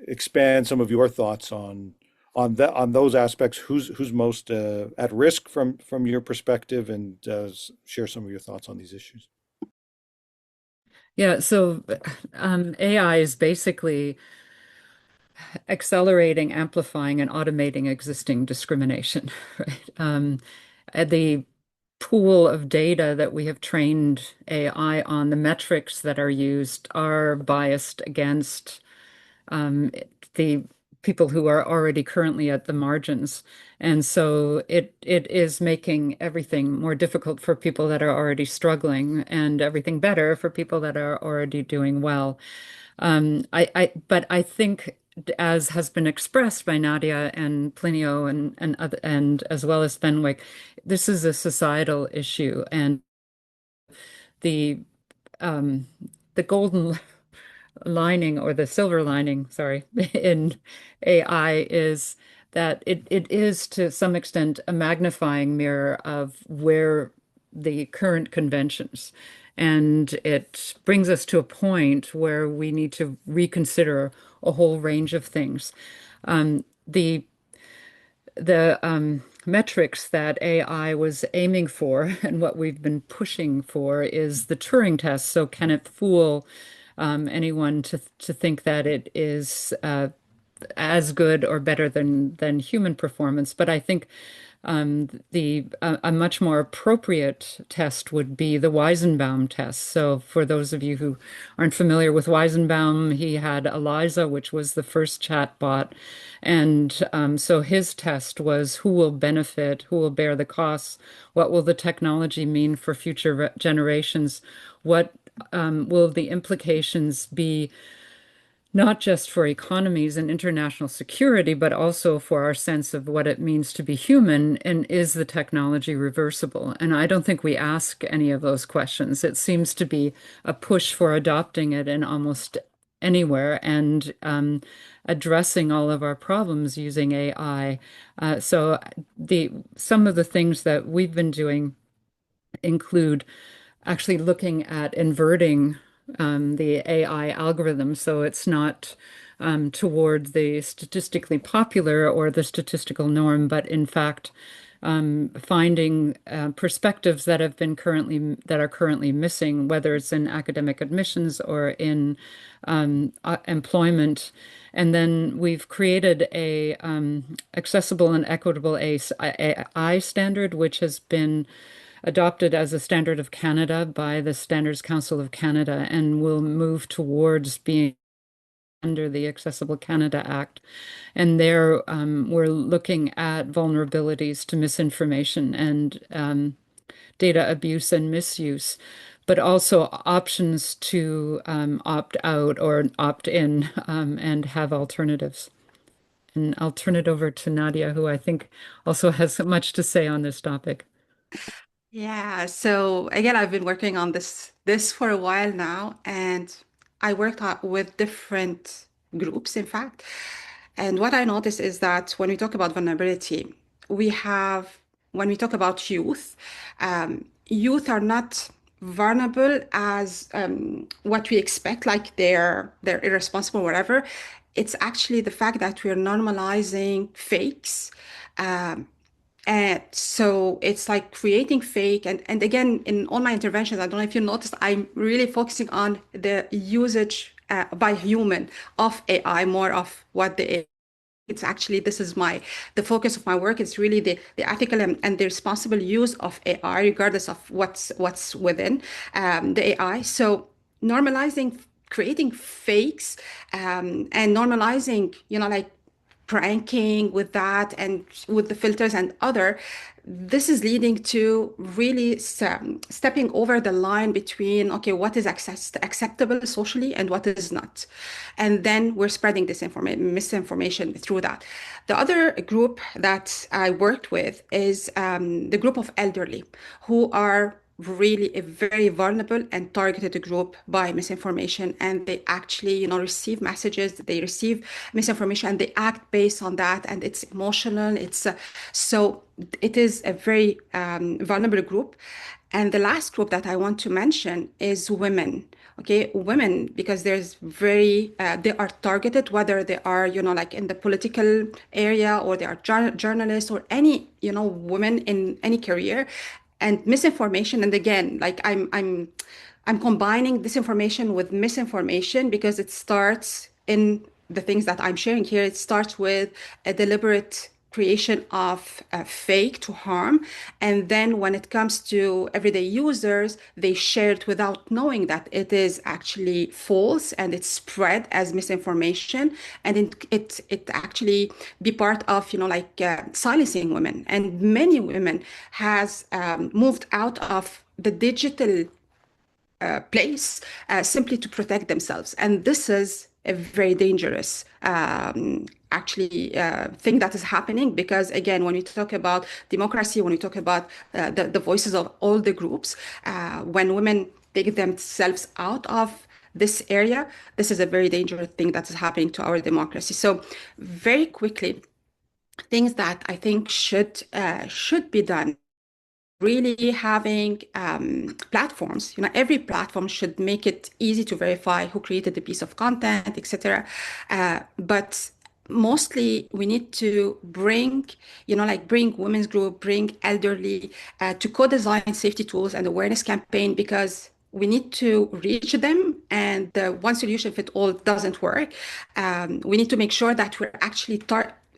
expand some of your thoughts on those aspects. Who's most at risk from your perspective, and share some of your thoughts on these issues.
Yeah, so AI is basically accelerating, amplifying, and automating existing discrimination, right? The pool of data that we have trained AI on, the metrics that are used are biased against the people who are already currently at the margins. And so it is making everything more difficult for people that are already struggling and everything better for people that are already doing well. But I think, as has been expressed by Nadia and Plinio and as well as Fenwick, this is a societal issue, and the um, the golden lining or the silver lining, sorry, in AI is that it is to some extent a magnifying mirror of where the current conventions. And it brings us to a point where we need to reconsider a whole range of things. The metrics that AI was aiming for and what we've been pushing for is the Turing test. So can it fool anyone to think that it is as good or better than human performance? But I think the a much more appropriate test would be the Weizenbaum test. So for those of you who aren't familiar with Weizenbaum, he had Eliza, which was the first chatbot, and so his test was who will benefit, who will bear the costs, what will the technology mean for future generations, what will the implications be not just for economies and international security, but also for our sense of what it means to be human, and is the technology reversible? And I don't think we ask any of those questions. It seems to be a push for adopting it in almost anywhere and addressing all of our problems using AI. So the some of the things that we've been doing include actually looking at inverting the AI algorithm so it's not toward the statistically popular or the statistical norm, but in fact finding perspectives that are currently missing, whether it's in academic admissions or in employment. And then we've created a accessible and equitable AI standard, which has been adopted as a standard of Canada by the Standards Council of Canada and will move towards being under the Accessible Canada Act. And there we're looking at vulnerabilities to misinformation and data abuse and misuse, but also options to opt out or opt in and have alternatives. And I'll turn it over to Nadia, who I think also has much to say on this topic.
Yeah, so again, I've been working on this for a while now, and I worked with different groups, in fact. And what I noticed is that when we talk about vulnerability, we have when we talk about youth, youth are not vulnerable as what we expect, like they're irresponsible, whatever. It's actually the fact that we're normalizing fakes. Um, and so it's like creating fake. And again, in all my interventions, I don't know if you noticed, I'm really focusing on the usage by human of AI, more of what the it's actually this is my the focus of my work. It's really the ethical and the responsible use of AI, regardless of what's within the AI. So normalizing creating fakes and normalizing, like pranking with that and with the filters and other, this is leading to really stepping over the line between, okay, what is acceptable socially and what is not. And then we're spreading this misinformation through that. The other group that I worked with is the group of elderly who are really a very vulnerable and targeted group by misinformation, and they actually receive messages, they receive misinformation, and they act based on that, and it's emotional. It's so it is a very vulnerable group. And the last group that I want to mention is women. Okay, women, because they are targeted, whether they are, like in the political area, or they are journalists, or any, women in any career. and misinformation. And again, like I'm combining disinformation with misinformation because it starts in the things that I'm sharing here. It starts with a deliberate creation of fake to harm. And then when it comes to everyday users, they share it without knowing that it is actually false, and it's spread as misinformation. And it actually be part of, like silencing women. And many women has moved out of the digital place simply to protect themselves. And this is a very dangerous actually thing that is happening, because again, when we talk about democracy, when we talk about the voices of all the groups, when women take themselves out of this area, this is a very dangerous thing that is happening to our democracy. So very quickly, things that I think should be done, really having platforms. Every platform should make it easy to verify who created the piece of content, etc. But mostly we need to bring, like bring women's group, bring elderly to co-design safety tools and awareness campaign, because we need to reach them, and one solution fit all doesn't work. We need to make sure that we're actually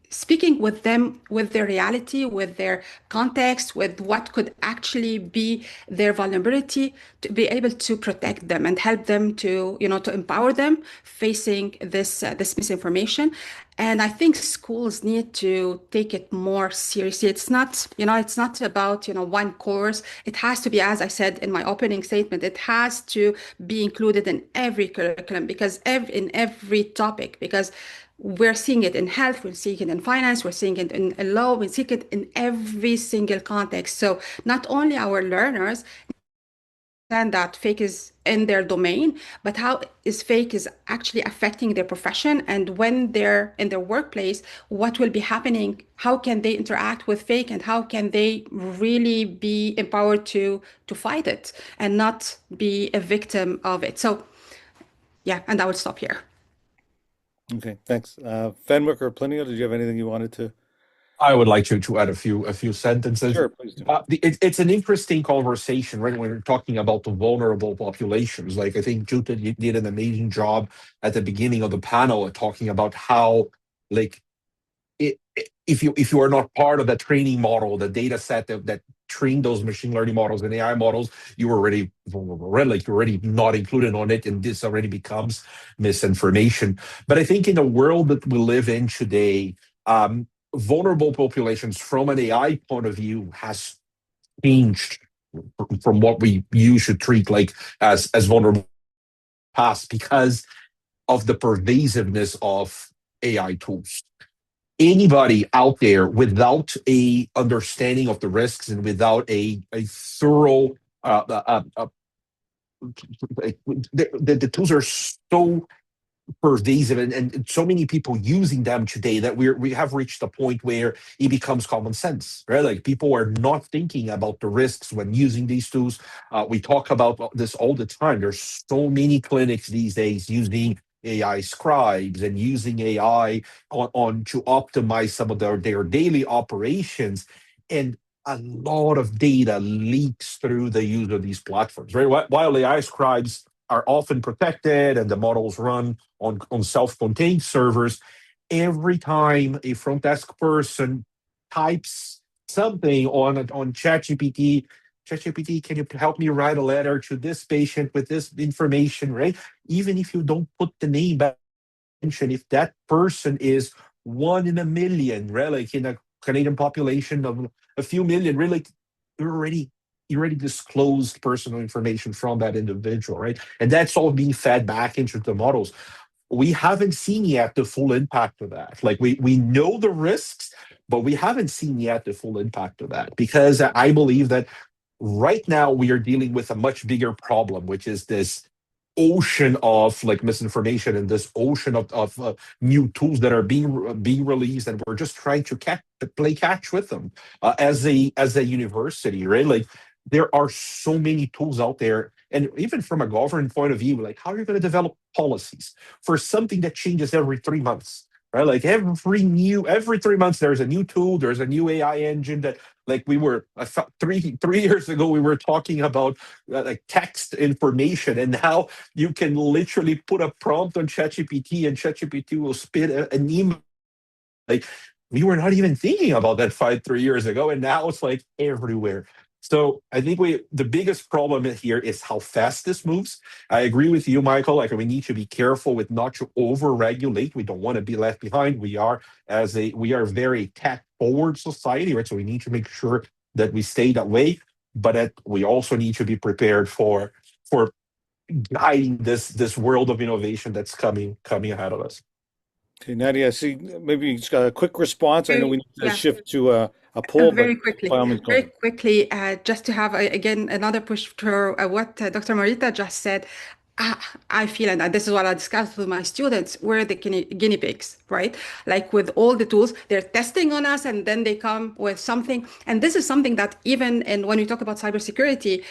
speaking with them, with their reality, with their context, with what could actually be their vulnerability, to be able to protect them and help them to, to empower them facing this misinformation. And I think schools need to take it more seriously. It's not about, one course. It has to be, as I said in my opening statement, it has to be included in every curriculum, because in every topic, because we're seeing it in health, we're seeing it in finance, we're seeing it in law, we're seeing it in every single context. So not only our learners understand that fake is in their domain, but how is fake is actually affecting their profession, and when they're in their workplace, what will be happening? How can they interact with fake, and how can they really be empowered to fight it and not be a victim of it? So yeah, and I will stop here.
Okay, thanks. Fenwick or Plinio, did you have anything you wanted to?
I would like to add a few sentences.
Sure, please do.
It's an interesting conversation, right? When we're talking about the vulnerable populations, like I think Jutta did an amazing job at the beginning of the panel at talking about how, like, if you are not part of the training model, the data set that trained those machine learning models and AI models, you were already vulnerable, right? Like you're already not included on it, and this already becomes misinformation. But I think in the world that we live in today, vulnerable populations from an AI point of view has changed from what we used to treat like as vulnerable past, because of the pervasiveness of AI tools. Anybody out there without a understanding of the risks and without a thorough the tools are so pervasive, and so many people using them today that we have reached a point where it becomes common sense, right? Like people are not thinking about the risks when using these tools. We talk about this all the time. There's so many clinics these days using AI scribes and using AI on to optimize some of their daily operations, and a lot of data leaks through the use of these platforms, right? While AI scribes are often protected and the models run on self-contained servers, every time a front desk person types something on ChatGPT, ChatGPT, can you help me write a letter to this patient with this information, right? Even if you don't put the name back, if that person is one in a million, right? Like in a Canadian population of a few million, really, you already disclosed personal information from that individual, right? And that's all being fed back into the models. We haven't seen yet the full impact of that. Like we know the risks, but we haven't seen yet the full impact of that, because I believe that right now we are dealing with a much bigger problem, which is this ocean of like misinformation and this ocean of new tools that are being released, and we're just trying to play catch with them as a university, right? Like there are so many tools out there, and even from a government point of view, like how are you going to develop policies for something that changes every 3 months, right? Like every 3 months, there's a new tool, there's a new AI engine that, like, I thought 3 years ago, we were talking about like text information, and now you can literally put a prompt on ChatGPT, and ChatGPT will spit an email. Like, we were not even thinking about that 3 years ago, and now it's like everywhere. So I think the biggest problem here is how fast this moves. I agree with you, Michael. Like, we need to be careful with not to over-regulate. We don't want to be left behind. We are a very tech-forward society, right? So we need to make sure that we stay that way, but that we also need to be prepared for guiding this world of innovation that's coming ahead of us.
Okay, Nadia, I see maybe just got a quick response. I know we need to
Yeah.
shift to a poll, but
Very quickly,
by all means, go ahead.
just to have again another push for what Dr. Marita just said. I feel, and this is what I discussed with my students, we're the guinea pigs, right? Like with all the tools, they're testing on us, and then they come with something. And this is something that even, and when we talk about cybersecurity,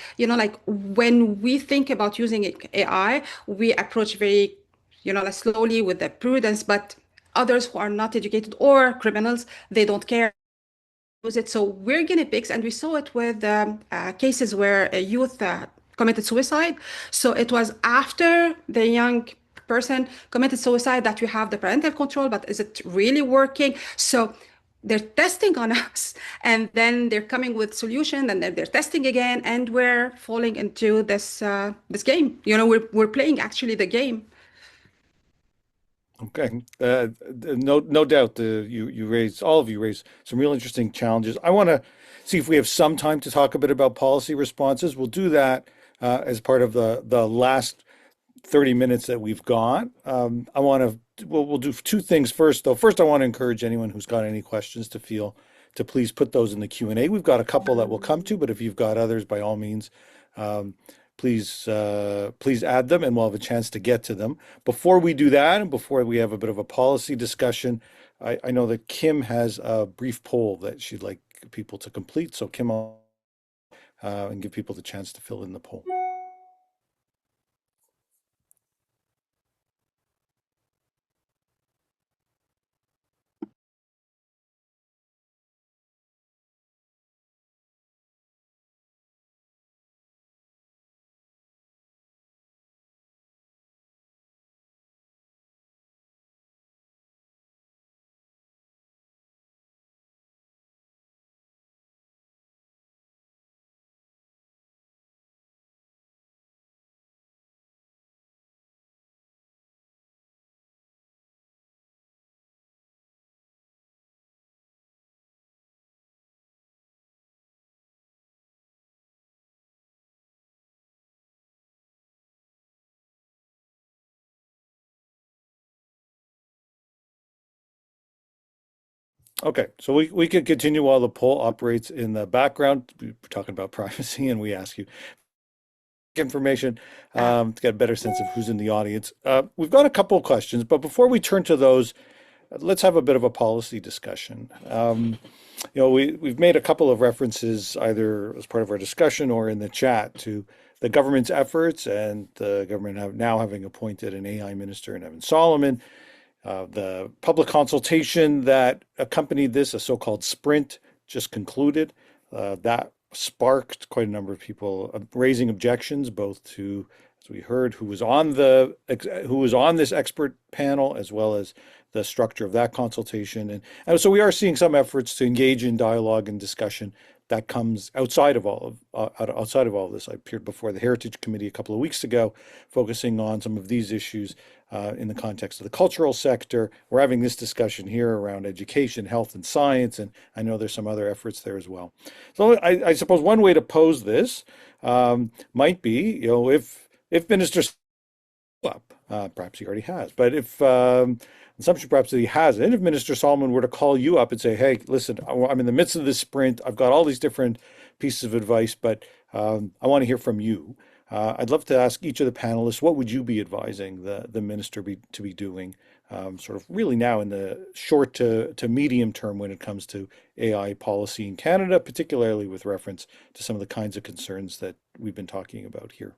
like when we think about using AI, we approach very, like slowly with the prudence, but others who are not educated or criminals, they don't care use it. So we're guinea pigs, and we saw it with cases where a youth committed suicide. So it was after the young person committed suicide that we have the parental control, but is it really working? So they're testing on us, and then they're coming with solution, and then they're testing again, and we're falling into this game. We're playing actually the game.
Okay. No doubt all of you raised some real interesting challenges. I want to see if we have some time to talk a bit about policy responses. We'll do that as part of the last 30 minutes that we've got. We'll do two things first, though. First, I want to encourage anyone who's got any questions to please put those in the Q&A. We've got a couple that we'll come to, but if you've got others, by all means, please add them, and we'll have a chance to get to them. Before we do that, and before we have a bit of a policy discussion, I know that Kim has a brief poll that she'd like people to complete. So Kim, and give people the chance to fill in the poll. Okay, so we could continue while the poll operates in the background. We're talking about privacy, and we ask you information to get a better sense of who's in the audience. We've got a couple of questions, but before we turn to those, let's have a bit of a policy discussion. We've made a couple of references either as part of our discussion or in the chat to the government's efforts, and the government now having appointed an AI minister in Evan Solomon. The public consultation that accompanied this, a so-called sprint, just concluded. That sparked quite a number of people raising objections, both to, as we heard, who was on this expert panel, as well as the structure of that consultation. And so we are seeing some efforts to engage in dialogue and discussion that comes outside of all of this. I appeared before the Heritage Committee a couple of weeks ago, focusing on some of these issues in the context of the cultural sector. We're having this discussion here around education, health, and science, and I know there's some other efforts there as well. So I suppose one way to pose this might be, if Minister up, perhaps he already has, but if assumption perhaps that he hasn't, if Minister Solomon were to call you up and say, hey, listen, I'm in the midst of this sprint, I've got all these different pieces of advice, but I want to hear from you. I'd love to ask each of the panelists, what would you be advising the minister to be doing, sort of really now in the short to medium term when it comes to AI policy in Canada, particularly with reference to some of the kinds of concerns that we've been talking about here.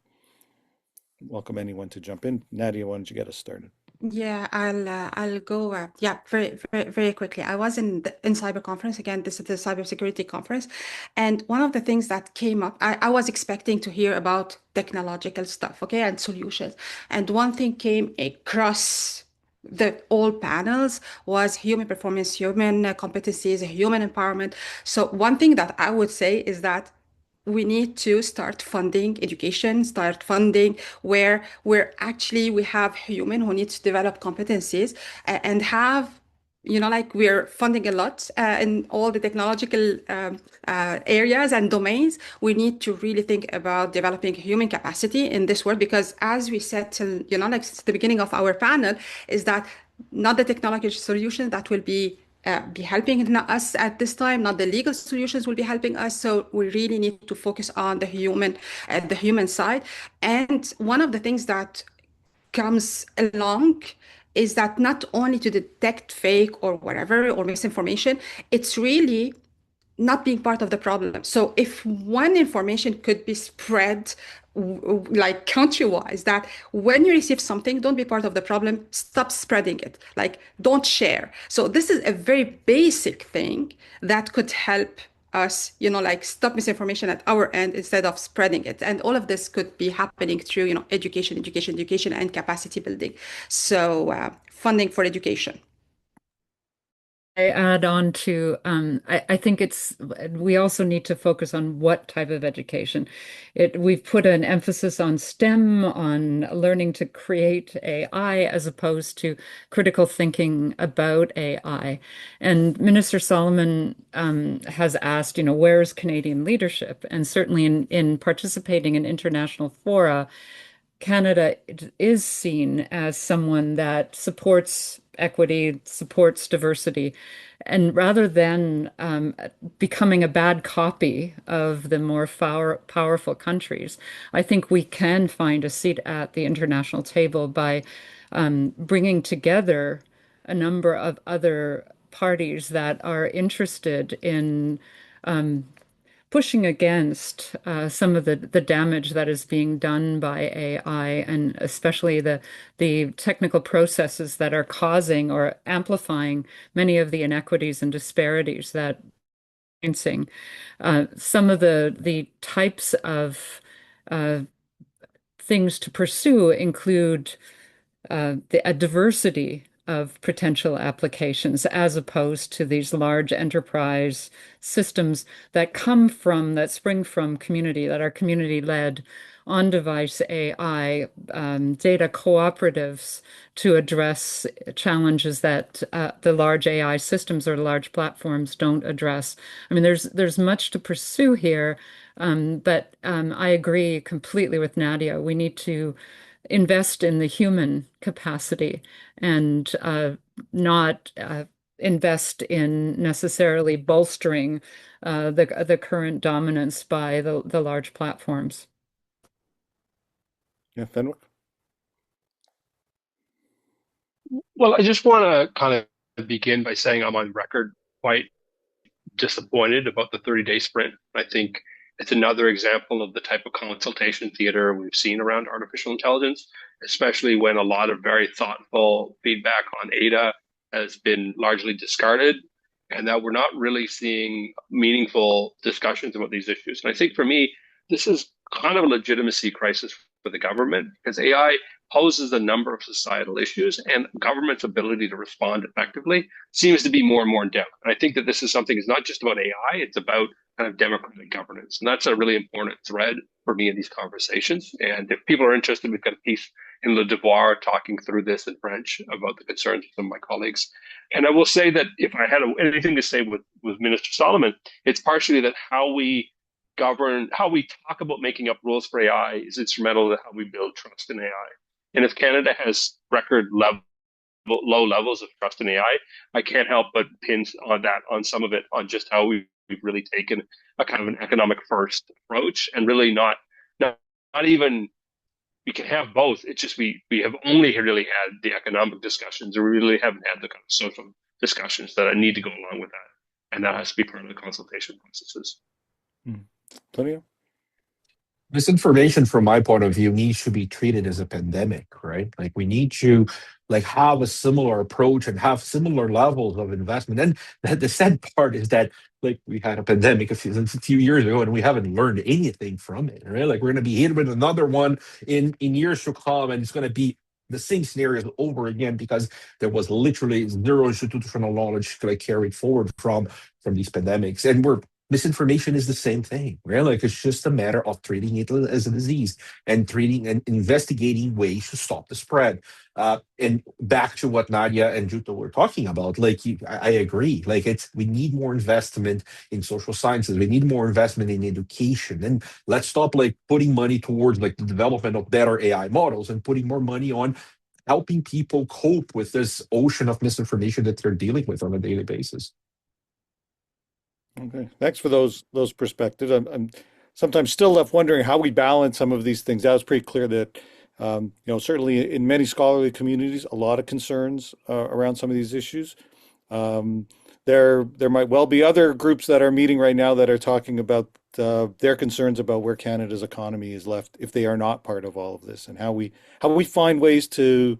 Welcome anyone to jump in. Nadia, why don't you get us started?
Yeah, I'll go yeah, very quickly. I was in cyber conference again. This is the cybersecurity conference, and one of the things that came up, I was expecting to hear about technological stuff, okay, and solutions. And one thing came across the all panels was human performance, human competencies, human empowerment. So one thing that I would say is that we need to start funding education, start funding where actually we have human who needs to develop competencies and have, like we're funding a lot in all the technological areas and domains. We need to really think about developing human capacity in this world because as we said till, like since the beginning of our panel, is that not the technological solution that will be helping us at this time. Not the legal solutions will be helping us. So we really need to focus on the human side. And one of the things that comes along is that not only to detect fake or whatever or misinformation, it's really not being part of the problem. So if one information could be spread like country-wise, that when you receive something, don't be part of the problem, stop spreading it. Like don't share. So this is a very basic thing that could help us, like stop misinformation at our end instead of spreading it. And all of this could be happening through, education, and capacity building. So funding for education.
I add on to, I think we also need to focus on what type of education. We've put an emphasis on STEM, on learning to create AI as opposed to critical thinking about AI. And Minister Solomon has asked, where is Canadian leadership? And certainly in participating in international fora, Canada is seen as someone that supports equity, supports diversity. And rather than becoming a bad copy of the more powerful countries, I think we can find a seat at the international table by bringing together a number of other parties that are interested in pushing against some of the damage that is being done by AI, and especially the technical processes that are causing or amplifying many of the inequities and disparities that we're experiencing. Some of the types of uh, things to pursue include a diversity of potential applications as opposed to these large enterprise systems that spring from community, that are community led, on device AI, data cooperatives to address challenges that the large AI systems or large platforms don't address. I mean, there's much to pursue here, but I agree completely with Nadia. We need to invest in the human capacity and not invest in necessarily bolstering the current dominance by the large platforms.
Yeah, Fenwick?
Well, I just want to kind of begin by saying I'm on record quite disappointed about the 30-day sprint. I think it's another example of the type of consultation theater we've seen around artificial intelligence, especially when a lot of very thoughtful feedback on ADA has been largely discarded, and that we're not really seeing meaningful discussions about these issues. And I think for me, this is kind of a legitimacy crisis for the government because AI poses a number of societal issues, and government's ability to respond effectively seems to be more and more in doubt. And I think that this is something that's not just about AI, it's about kind of democratic governance. And that's a really important thread for me in these conversations. And if people are interested, we've got a piece in Le Devoir talking through this in French about the concerns of some of my colleagues. And I will say that if I had anything to say with Minister Solomon, it's partially that how we govern, how we talk about making up rules for AI is instrumental to how we build trust in AI. And if Canada has record low levels of trust in AI, I can't help but pin on that, on some of it, on just how we've really taken a kind of an economic first approach and really not even, we can have both. It's just we have only really had the economic discussions, or we really haven't had the kind of social discussions that need to go along with that. And that has to be part of the consultation processes.
Plenty.
Misinformation, from my point of view, needs to be treated as a pandemic, right? Like we need to like have a similar approach and have similar levels of investment. And the sad part is that like we had a pandemic a few years ago and we haven't learned anything from it, right? Like we're going to be hit with another one in years to come, and it's going to be the same scenarios over again because there was literally zero institutional knowledge like carried forward from these pandemics, and we're misinformation is the same thing, right? Like it's just a matter of treating it as a disease and treating and investigating ways to stop the spread. And back to what Nadia and Juto were talking about, like I agree. Like we need more investment in social sciences. We need more investment in education, and let's stop like putting money towards like the development of better AI models and putting more money on helping people cope with this ocean of misinformation that they're dealing with on a daily basis.
Okay, thanks for those perspectives. I'm sometimes still left wondering how we balance some of these things. That was pretty clear that certainly in many scholarly communities, a lot of concerns around some of these issues. Um, there might well be other groups that are meeting right now that are talking about their concerns about where Canada's economy is left if they are not part of all of this, and how we find ways to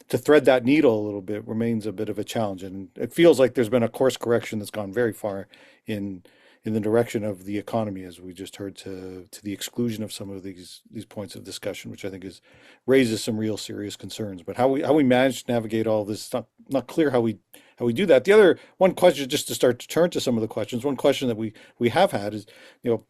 thread that needle a little bit remains a bit of a challenge. And it feels like there's been a course correction that's gone very far in in the direction of the economy, as we just heard, to the exclusion of some of these points of discussion, which I think is raises some real serious concerns. But how we manage to navigate all this, it's not clear how we do that. The other one question, just to start to turn to some of the questions, one question that we have had is, you know,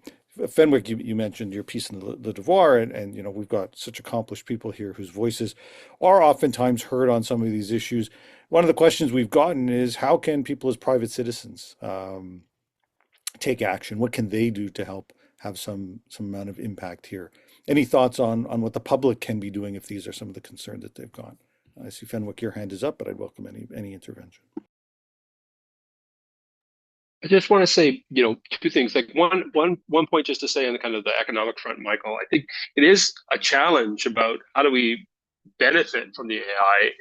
Fenwick, you mentioned your piece in the Devoir, and we've got such accomplished people here whose voices are oftentimes heard on some of these issues. One of the questions we've gotten is how can people as private citizens take action? What can they do to help have some amount of impact here? Any thoughts on what the public can be doing if these are some of the concerns that they've got? I see Fenwick, your hand is up, but I'd welcome any intervention.
I just want to say, two things. Like one point just to say on the kind of the economic front, Michael, I think it is a challenge about how do we benefit from the AI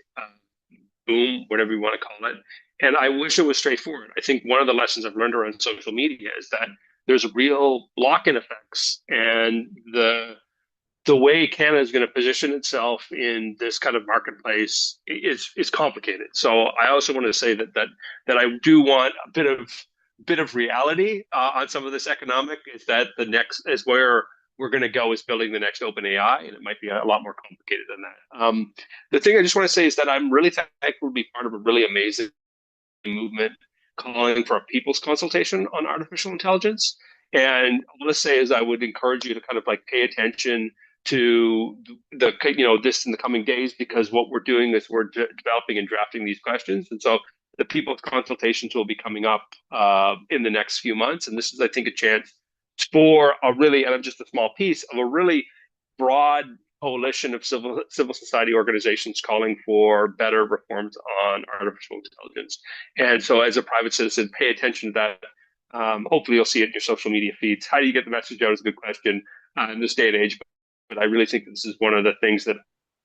boom, whatever you want to call it. And I wish it was straightforward. I think one of the lessons I've learned around social media is that there's real lock-in effects, and the way Canada is going to position itself in this kind of marketplace is complicated. So I also want to say that I do want a bit of reality on some of this economic. Is that the next is where we're going to go is building the next open AI, and it might be a lot more complicated than that. The thing I just want to say is that I'm really thankful to be part of a really amazing movement calling for a people's consultation on artificial intelligence. And all I want to say is I would encourage you to kind of like pay attention to this in the coming days, because what we're doing is we're developing and drafting these questions. And so the people's consultations will be coming up in the next few months. And this is, I think, a chance for a really, and I'm just a small piece of a really broad coalition of civil society organizations calling for better reforms on artificial intelligence. And so, as a private citizen, pay attention to that. Hopefully, you'll see it in your social media feeds. How do you get the message out is a good question in this day and age. But I really think this is one of the things that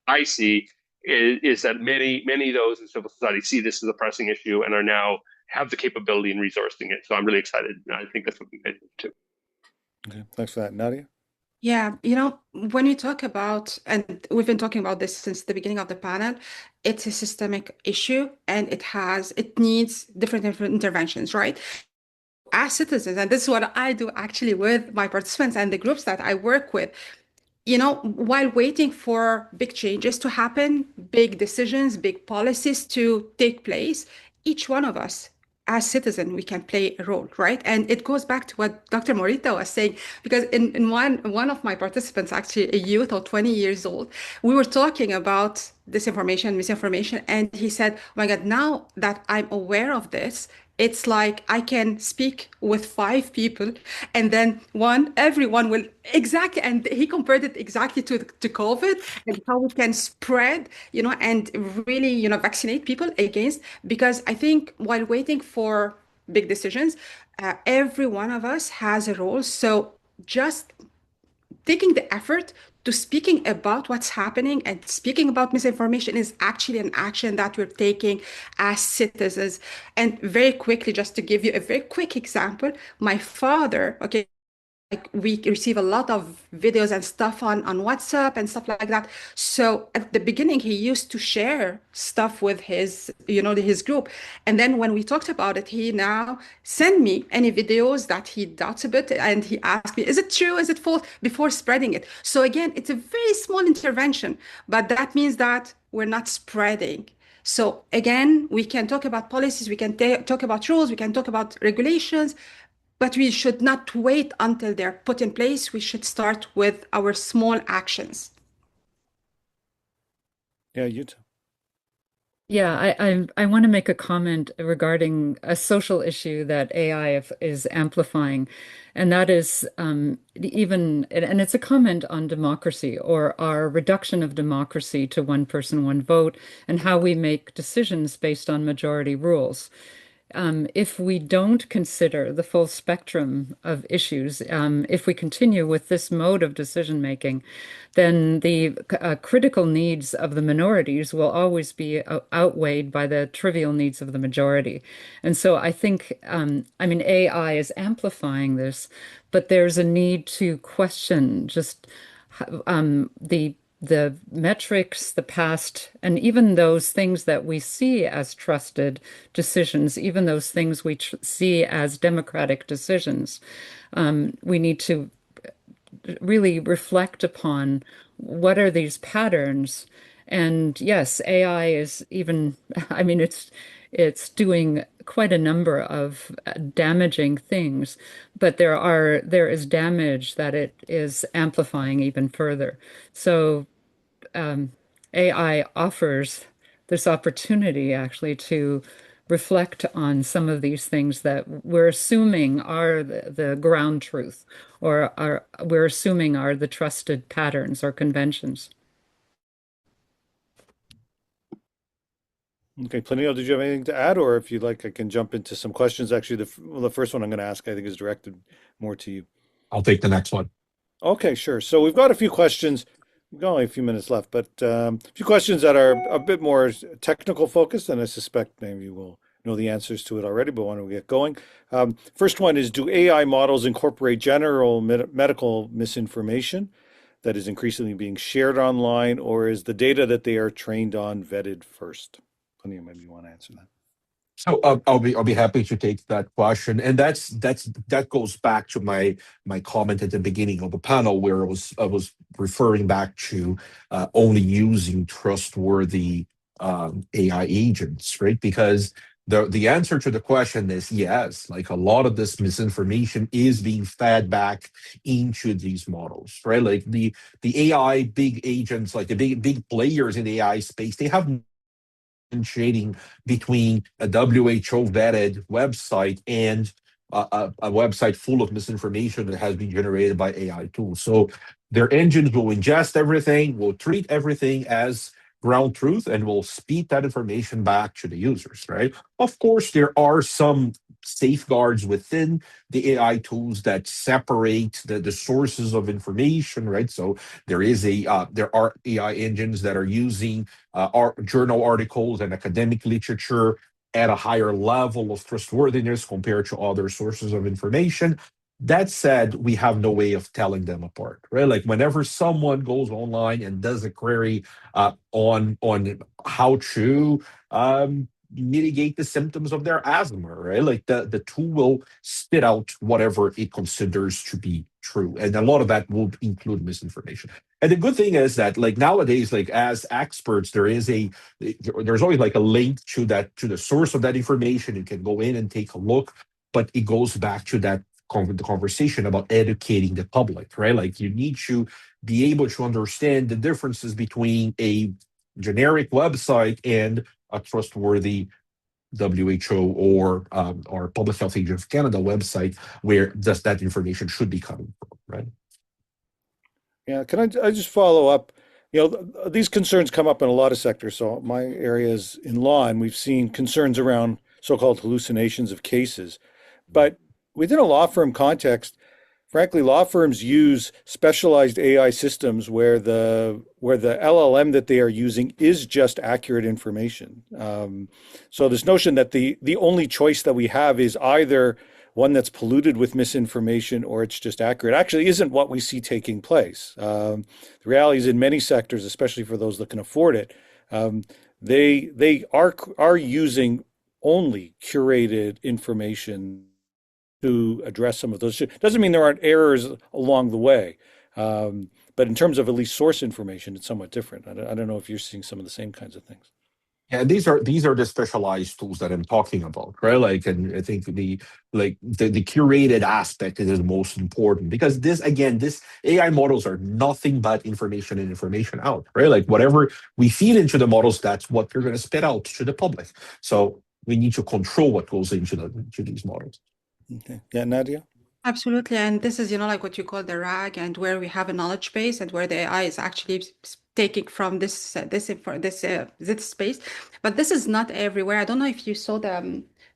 I see is that many of those in civil society see this as a pressing issue and are now have the capability in resourcing it. So I'm really excited. I think that's what we pay attention to.
Okay, thanks for that, Nadia.
Yeah, when you talk about, and we've been talking about this since the beginning of the panel, it's a systemic issue and it needs different interventions, right? As citizens, and this is what I do actually with my participants and the groups that I work with, while waiting for big changes to happen, big decisions, big policies to take place, each one of us as citizen, we can play a role, right? And it goes back to what Dr. Morita was saying, because in one of my participants, actually a youth of 20 years old, we were talking about disinformation, misinformation, and he said, "Oh my God, now that I'm aware of this, it's like I can speak with five people, and then everyone will exactly." And he compared it exactly to COVID and how we can spread, and really, vaccinate people against. Because I think while waiting for big decisions, every one of us has a role. So just taking the effort to speaking about what's happening and speaking about misinformation is actually an action that we're taking as citizens. And very quickly, just to give you a very quick example, my father, okay, we receive a lot of videos and stuff on WhatsApp and stuff like that. So at the beginning, he used to share stuff with his group. And then when we talked about it, he now send me any videos that he doubts a bit, and he asked me, is it true? Is it false? Before spreading it. So again, it's a very small intervention, but that means that we're not spreading. So again, we can talk about policies, we can talk about rules, we can talk about regulations, but we should not wait until they're put in place. We should start with our small actions.
Yeah, you too.
Yeah, I want to make a comment regarding a social issue that AI is amplifying, and that is and it's a comment on democracy or our reduction of democracy to one person, one vote, and how we make decisions based on majority rules. If we don't consider the full spectrum of issues, if we continue with this mode of decision making, then the critical needs of the minorities will always be outweighed by the trivial needs of the majority. And so I think, I mean, AI is amplifying this, but there's a need to question just the metrics, the past, and even those things that we see as trusted decisions, even those things we see as democratic decisions. We need to really reflect upon what are these patterns. And yes, AI is even, I mean, it's doing quite a number of damaging things, but there is damage that it is amplifying even further. So AI offers this opportunity actually to reflect on some of these things that we're assuming are the ground truth or we're assuming are the trusted patterns or conventions.
Okay, Planino, did you have anything to add, or if you'd like, I can jump into some questions. Actually, the first one I'm going to ask, I think, is directed more to you.
I'll take the next one.
Okay, sure. So we've got a few questions. We've got only a few minutes left, but a few questions that are a bit more technical focused, and I suspect maybe you will know the answers to it already, but why don't we get going? First one is, do AI models incorporate general medical misinformation that is increasingly being shared online, or is the data that they are trained on vetted first? Anya, maybe you want to answer that.
So I'll be happy to take that question, and that goes back to my comment at the beginning of the panel where I was referring back to only using trustworthy AI agents, right? Because the answer to the question is yes. Like a lot of this misinformation is being fed back into these models, right? Like the AI big agents, like the big players in the AI space, they have differentiating between a WHO vetted website and a website full of misinformation that has been generated by AI tools. So their engines will ingest everything, will treat everything as ground truth, and will speed that information back to the users, right? Of course, there are some safeguards within the AI tools that separate the sources of information, right? So there are AI engines that are using journal articles and academic literature at a higher level of trustworthiness compared to other sources of information. That said, we have no way of telling them apart, right? Like whenever someone goes online and does a query on how to mitigate the symptoms of their asthma, right? Like the tool will spit out whatever it considers to be true, and a lot of that will include misinformation. And the good thing is that like nowadays, like as experts, there's always like a link to the source of that information. You can go in and take a look, but it goes back to the conversation about educating the public, right? Like you need to be able to understand the differences between a generic website and a trustworthy WHO or Public Health Agency of Canada website where just that information should be coming from, right?
Yeah, can I just follow up? You know, these concerns come up in a lot of sectors. So my area is in law, and we've seen concerns around so-called hallucinations of cases. But within a law firm context, frankly, law firms use specialized AI systems where the LLM that they are using is just accurate information. So this notion that the only choice that we have is either one that's polluted with misinformation or it's just accurate actually isn't what we see taking place. The reality is in many sectors, especially for those that can afford it, um, they are using only curated information to address some of those. Doesn't mean there aren't errors along the way. But in terms of at least source information, it's somewhat different. I don't know if you're seeing some of the same kinds of things.
Yeah, these are the specialized tools that I'm talking about, right? Like, and I think the curated aspect is the most important because this AI models are nothing but information in, information out, right? Like whatever we feed into the models, that's what they're going to spit out to the public. So we need to control what goes into these models.
Okay. Yeah, Nadia?
Absolutely. And this is, like what you call the RAG, and where we have a knowledge base and where the AI is actually taking from this space. But this is not everywhere. I don't know if you saw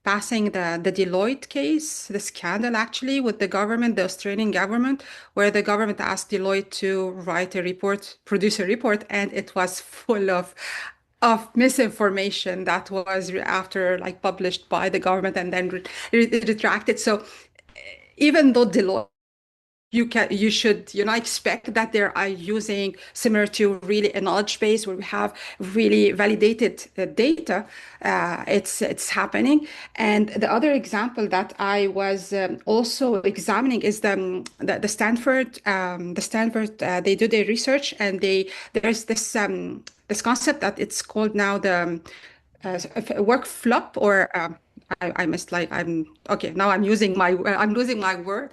passing the Deloitte case, the scandal actually with the government, the Australian government, where the government asked Deloitte to write a report, produce a report, and it was full of misinformation that was after like published by the government and then retracted. So even though Deloitte, you should expect that they are using similar to really a knowledge base where we have really validated data. It's happening. And the other example that I was also examining is the Stanford they do their research, and there's this concept that it's called now the work flop, or I must like I'm okay now I'm losing my word,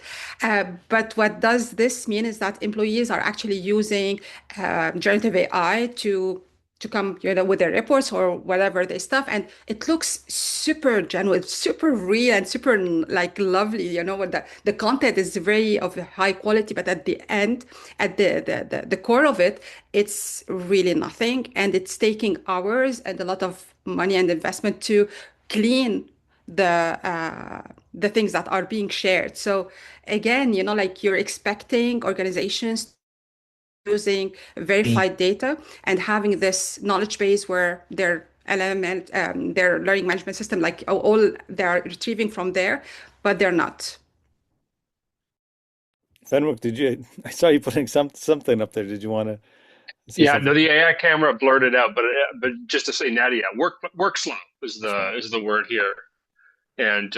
but what does this mean is that employees are actually using generative AI to come with their reports or whatever they stuff, and it looks super genuine, super real, and super like lovely. What the content is very of high quality, but at the end, at the core of it, it's really nothing, and it's taking hours and a lot of money and investment to clean the things that are being shared. So again, like you're expecting organizations using verified data and having this knowledge base where their LML, their learning management system, like all they're retrieving from there, but they're not.
Fenwick, I saw you putting something up there. Did you want to say
Yeah,
something?
no, the AI camera blurred it out, but just to say, Nadia, work slump is the word here. And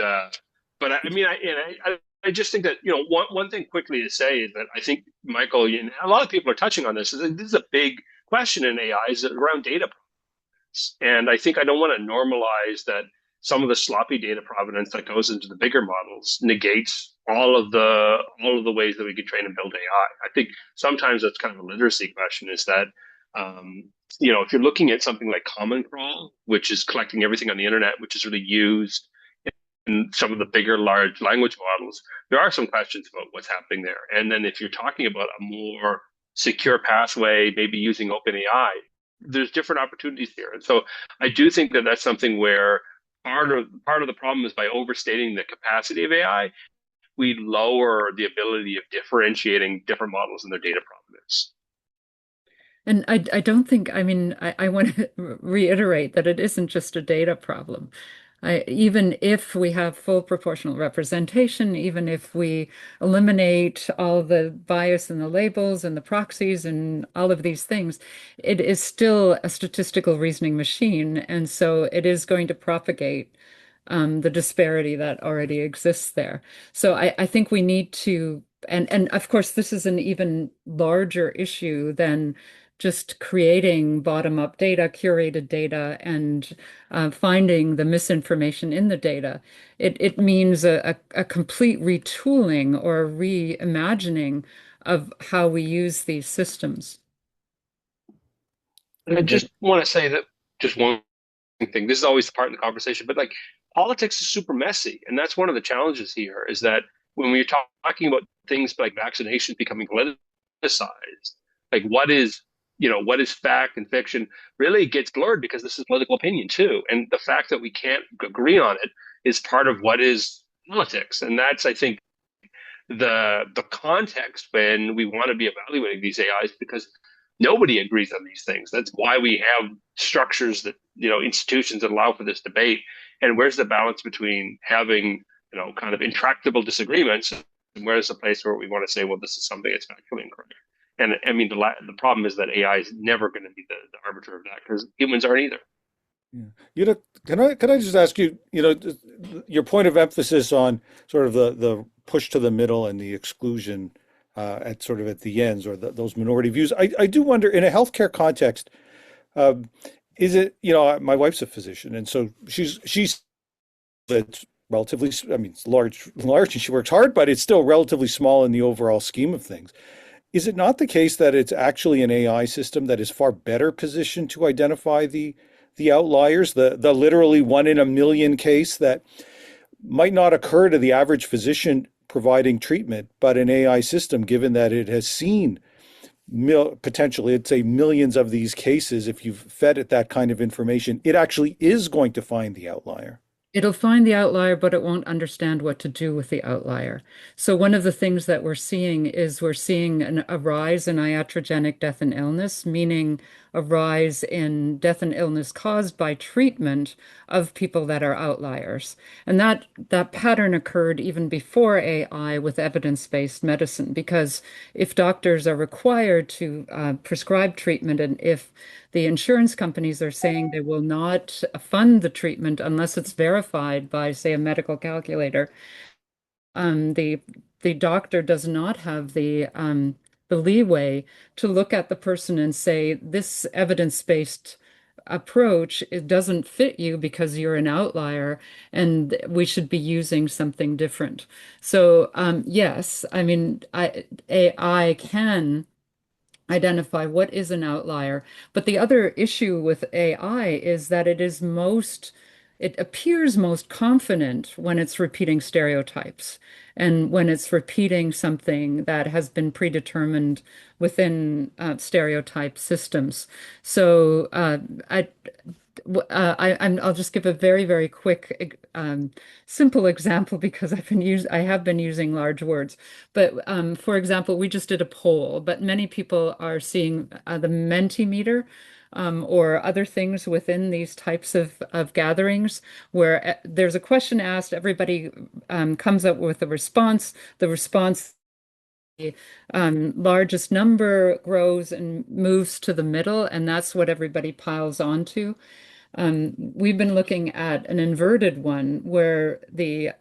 but I mean, I just think that one thing quickly to say is that I think Michael, a lot of people are touching on this. Is that this is a big question in AI is around data provenance, and I think I don't want to normalize that some of the sloppy data provenance that goes into the bigger models negates all of the ways that we can train and build AI. I think sometimes that's kind of a literacy question. Is that if you're looking at something like Common Crawl, which is collecting everything on the internet, which is really used in some of the bigger large language models, there are some questions about what's happening there. And then if you're talking about a more secure pathway, maybe using OpenAI, there's different opportunities here. And so I do think that that's something where part of the problem is by overstating the capacity of AI, we lower the ability of differentiating different models and their data provenance.
And I don't think, I mean, I want to reiterate that it isn't just a data problem. Even if we have full proportional representation, even if we eliminate all the bias in the labels and the proxies and all of these things, it is still a statistical reasoning machine. And so it is going to propagate the disparity that already exists there. So I think we need to, and of course, this is an even larger issue than just creating bottom-up data, curated data, and finding the misinformation in the data. It means a complete retooling or reimagining of how we use these systems.
And I just want to say that just one thing. This is always the part in the conversation, but like politics is super messy, and that's one of the challenges here. Is that when we're talking about things like vaccinations becoming politicized, like what is fact and fiction really gets blurred because this is political opinion too, and the fact that we can't agree on it is part of what is politics, and that's I think the context when we want to be evaluating these AIs because nobody agrees on these things. That's why we have structures that institutions that allow for this debate. And where's the balance between having kind of intractable disagreements, and where's the place where we want to say, well, this is something that's factually incorrect. And I mean, the problem is that AI is never going to be the arbiter of that because humans aren't either.
Yeah. Can I just ask you, your point of emphasis on sort of the push to the middle and the exclusion at sort of at the ends or those minority views. I do wonder in a healthcare context, um, is it, my wife's a physician, and so she's it's relatively, I mean, it's large, and she works hard, but it's still relatively small in the overall scheme of things. Is it not the case that it's actually an AI system that is far better positioned to identify the outliers, the literally 1 in a million case that might not occur to the average physician providing treatment, but an AI system, given that it has seen potentially, I'd say millions of these cases, if you've fed it that kind of information, it actually is going to find the outlier.
It'll find the outlier, but it won't understand what to do with the outlier. So one of the things that we're seeing a rise in iatrogenic death and illness, meaning a rise in death and illness caused by treatment of people that are outliers. And that pattern occurred even before AI with evidence-based medicine, because if doctors are required to prescribe treatment, and if the insurance companies are saying they will not fund the treatment unless it's verified by, say, a medical calculator. The doctor does not have the leeway to look at the person and say, this evidence-based approach, it doesn't fit you because you're an outlier and we should be using something different. So yes, I mean, AI can identify what is an outlier. But the other issue with AI is that it appears most confident when it's repeating stereotypes and when it's repeating something that has been predetermined within stereotype systems. So I'll just give a very, very quick, simple example because I have been using large words. But for example, we just did a poll, but many people are seeing the Mentimeter or other things within these types of gatherings where there's a question asked, everybody comes up with a response. The response largest number grows and moves to the middle, and that's what everybody piles onto. We've been looking at an inverted one where the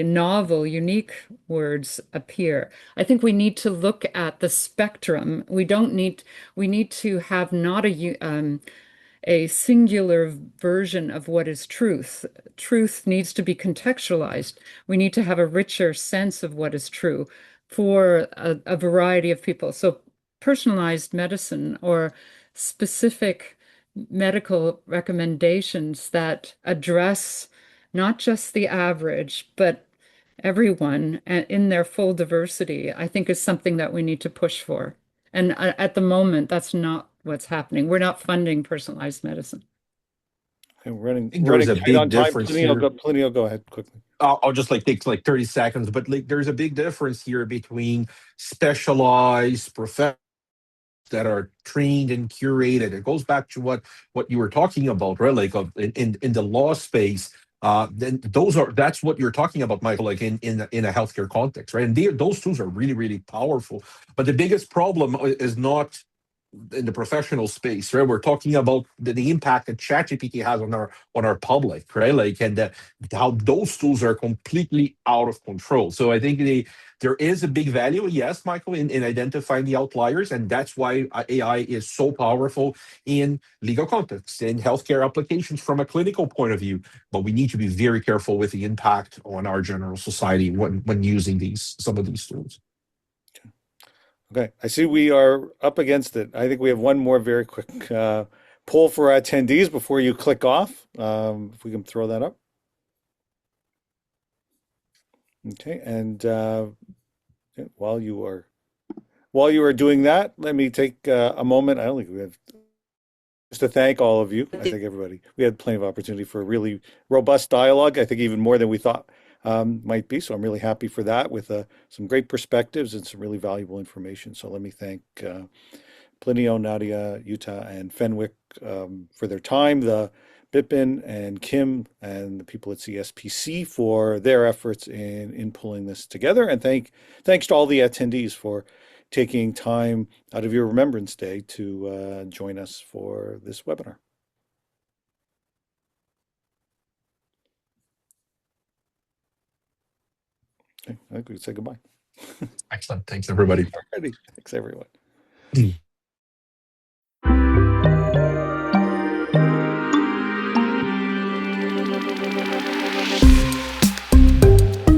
novel, unique words appear. I think we need to look at the spectrum. We need to have not a singular version of what is truth. Truth needs to be contextualized. We need to have a richer sense of what is true for a variety of people. So personalized medicine or specific medical recommendations that address not just the average, but everyone in their full diversity, I think is something that we need to push for. And at the moment, that's not what's happening. We're not funding personalized medicine.
Okay, we're running
I think there is
running
a
tight
big
on time.
difference here.
Plenty will go ahead quickly.
I'll just like take like 30 seconds, but like there's a big difference here between specialized professionals that are trained and curated. It goes back to what you were talking about, right? Like in the law space, then that's what you're talking about, Michael. Like in a healthcare context, right? And those tools are really really powerful. But the biggest problem is not in the professional space, right? We're talking about the impact that ChatGPT has on our public, right? Like and how those tools are completely out of control. So I think there is a big value, yes, Michael, in identifying the outliers, and that's why AI is so powerful in legal context, in healthcare applications from a clinical point of view. But we need to be very careful with the impact on our general society when using some of these tools.
Okay, I see we are up against it. I think we have one more very quick poll for our attendees before you click off. If we can throw that up. Okay, and while you are doing that, let me take a moment. I don't think we have just to thank all of you. I think everybody. We had plenty of opportunity for a really robust dialogue. I think even more than we thought might be. So I'm really happy for that with some great perspectives and some really valuable information. So let me thank Plinio, Nadia, Utah, and Fenwick for their time. The Bipin and Kim and the people at CSPC for their efforts in pulling this together. And thanks to all the attendees for taking time out of your Remembrance Day to join us for this webinar. Okay, I think we can say goodbye.
Excellent. Thanks, everybody.
Alrighty. Thanks, everyone.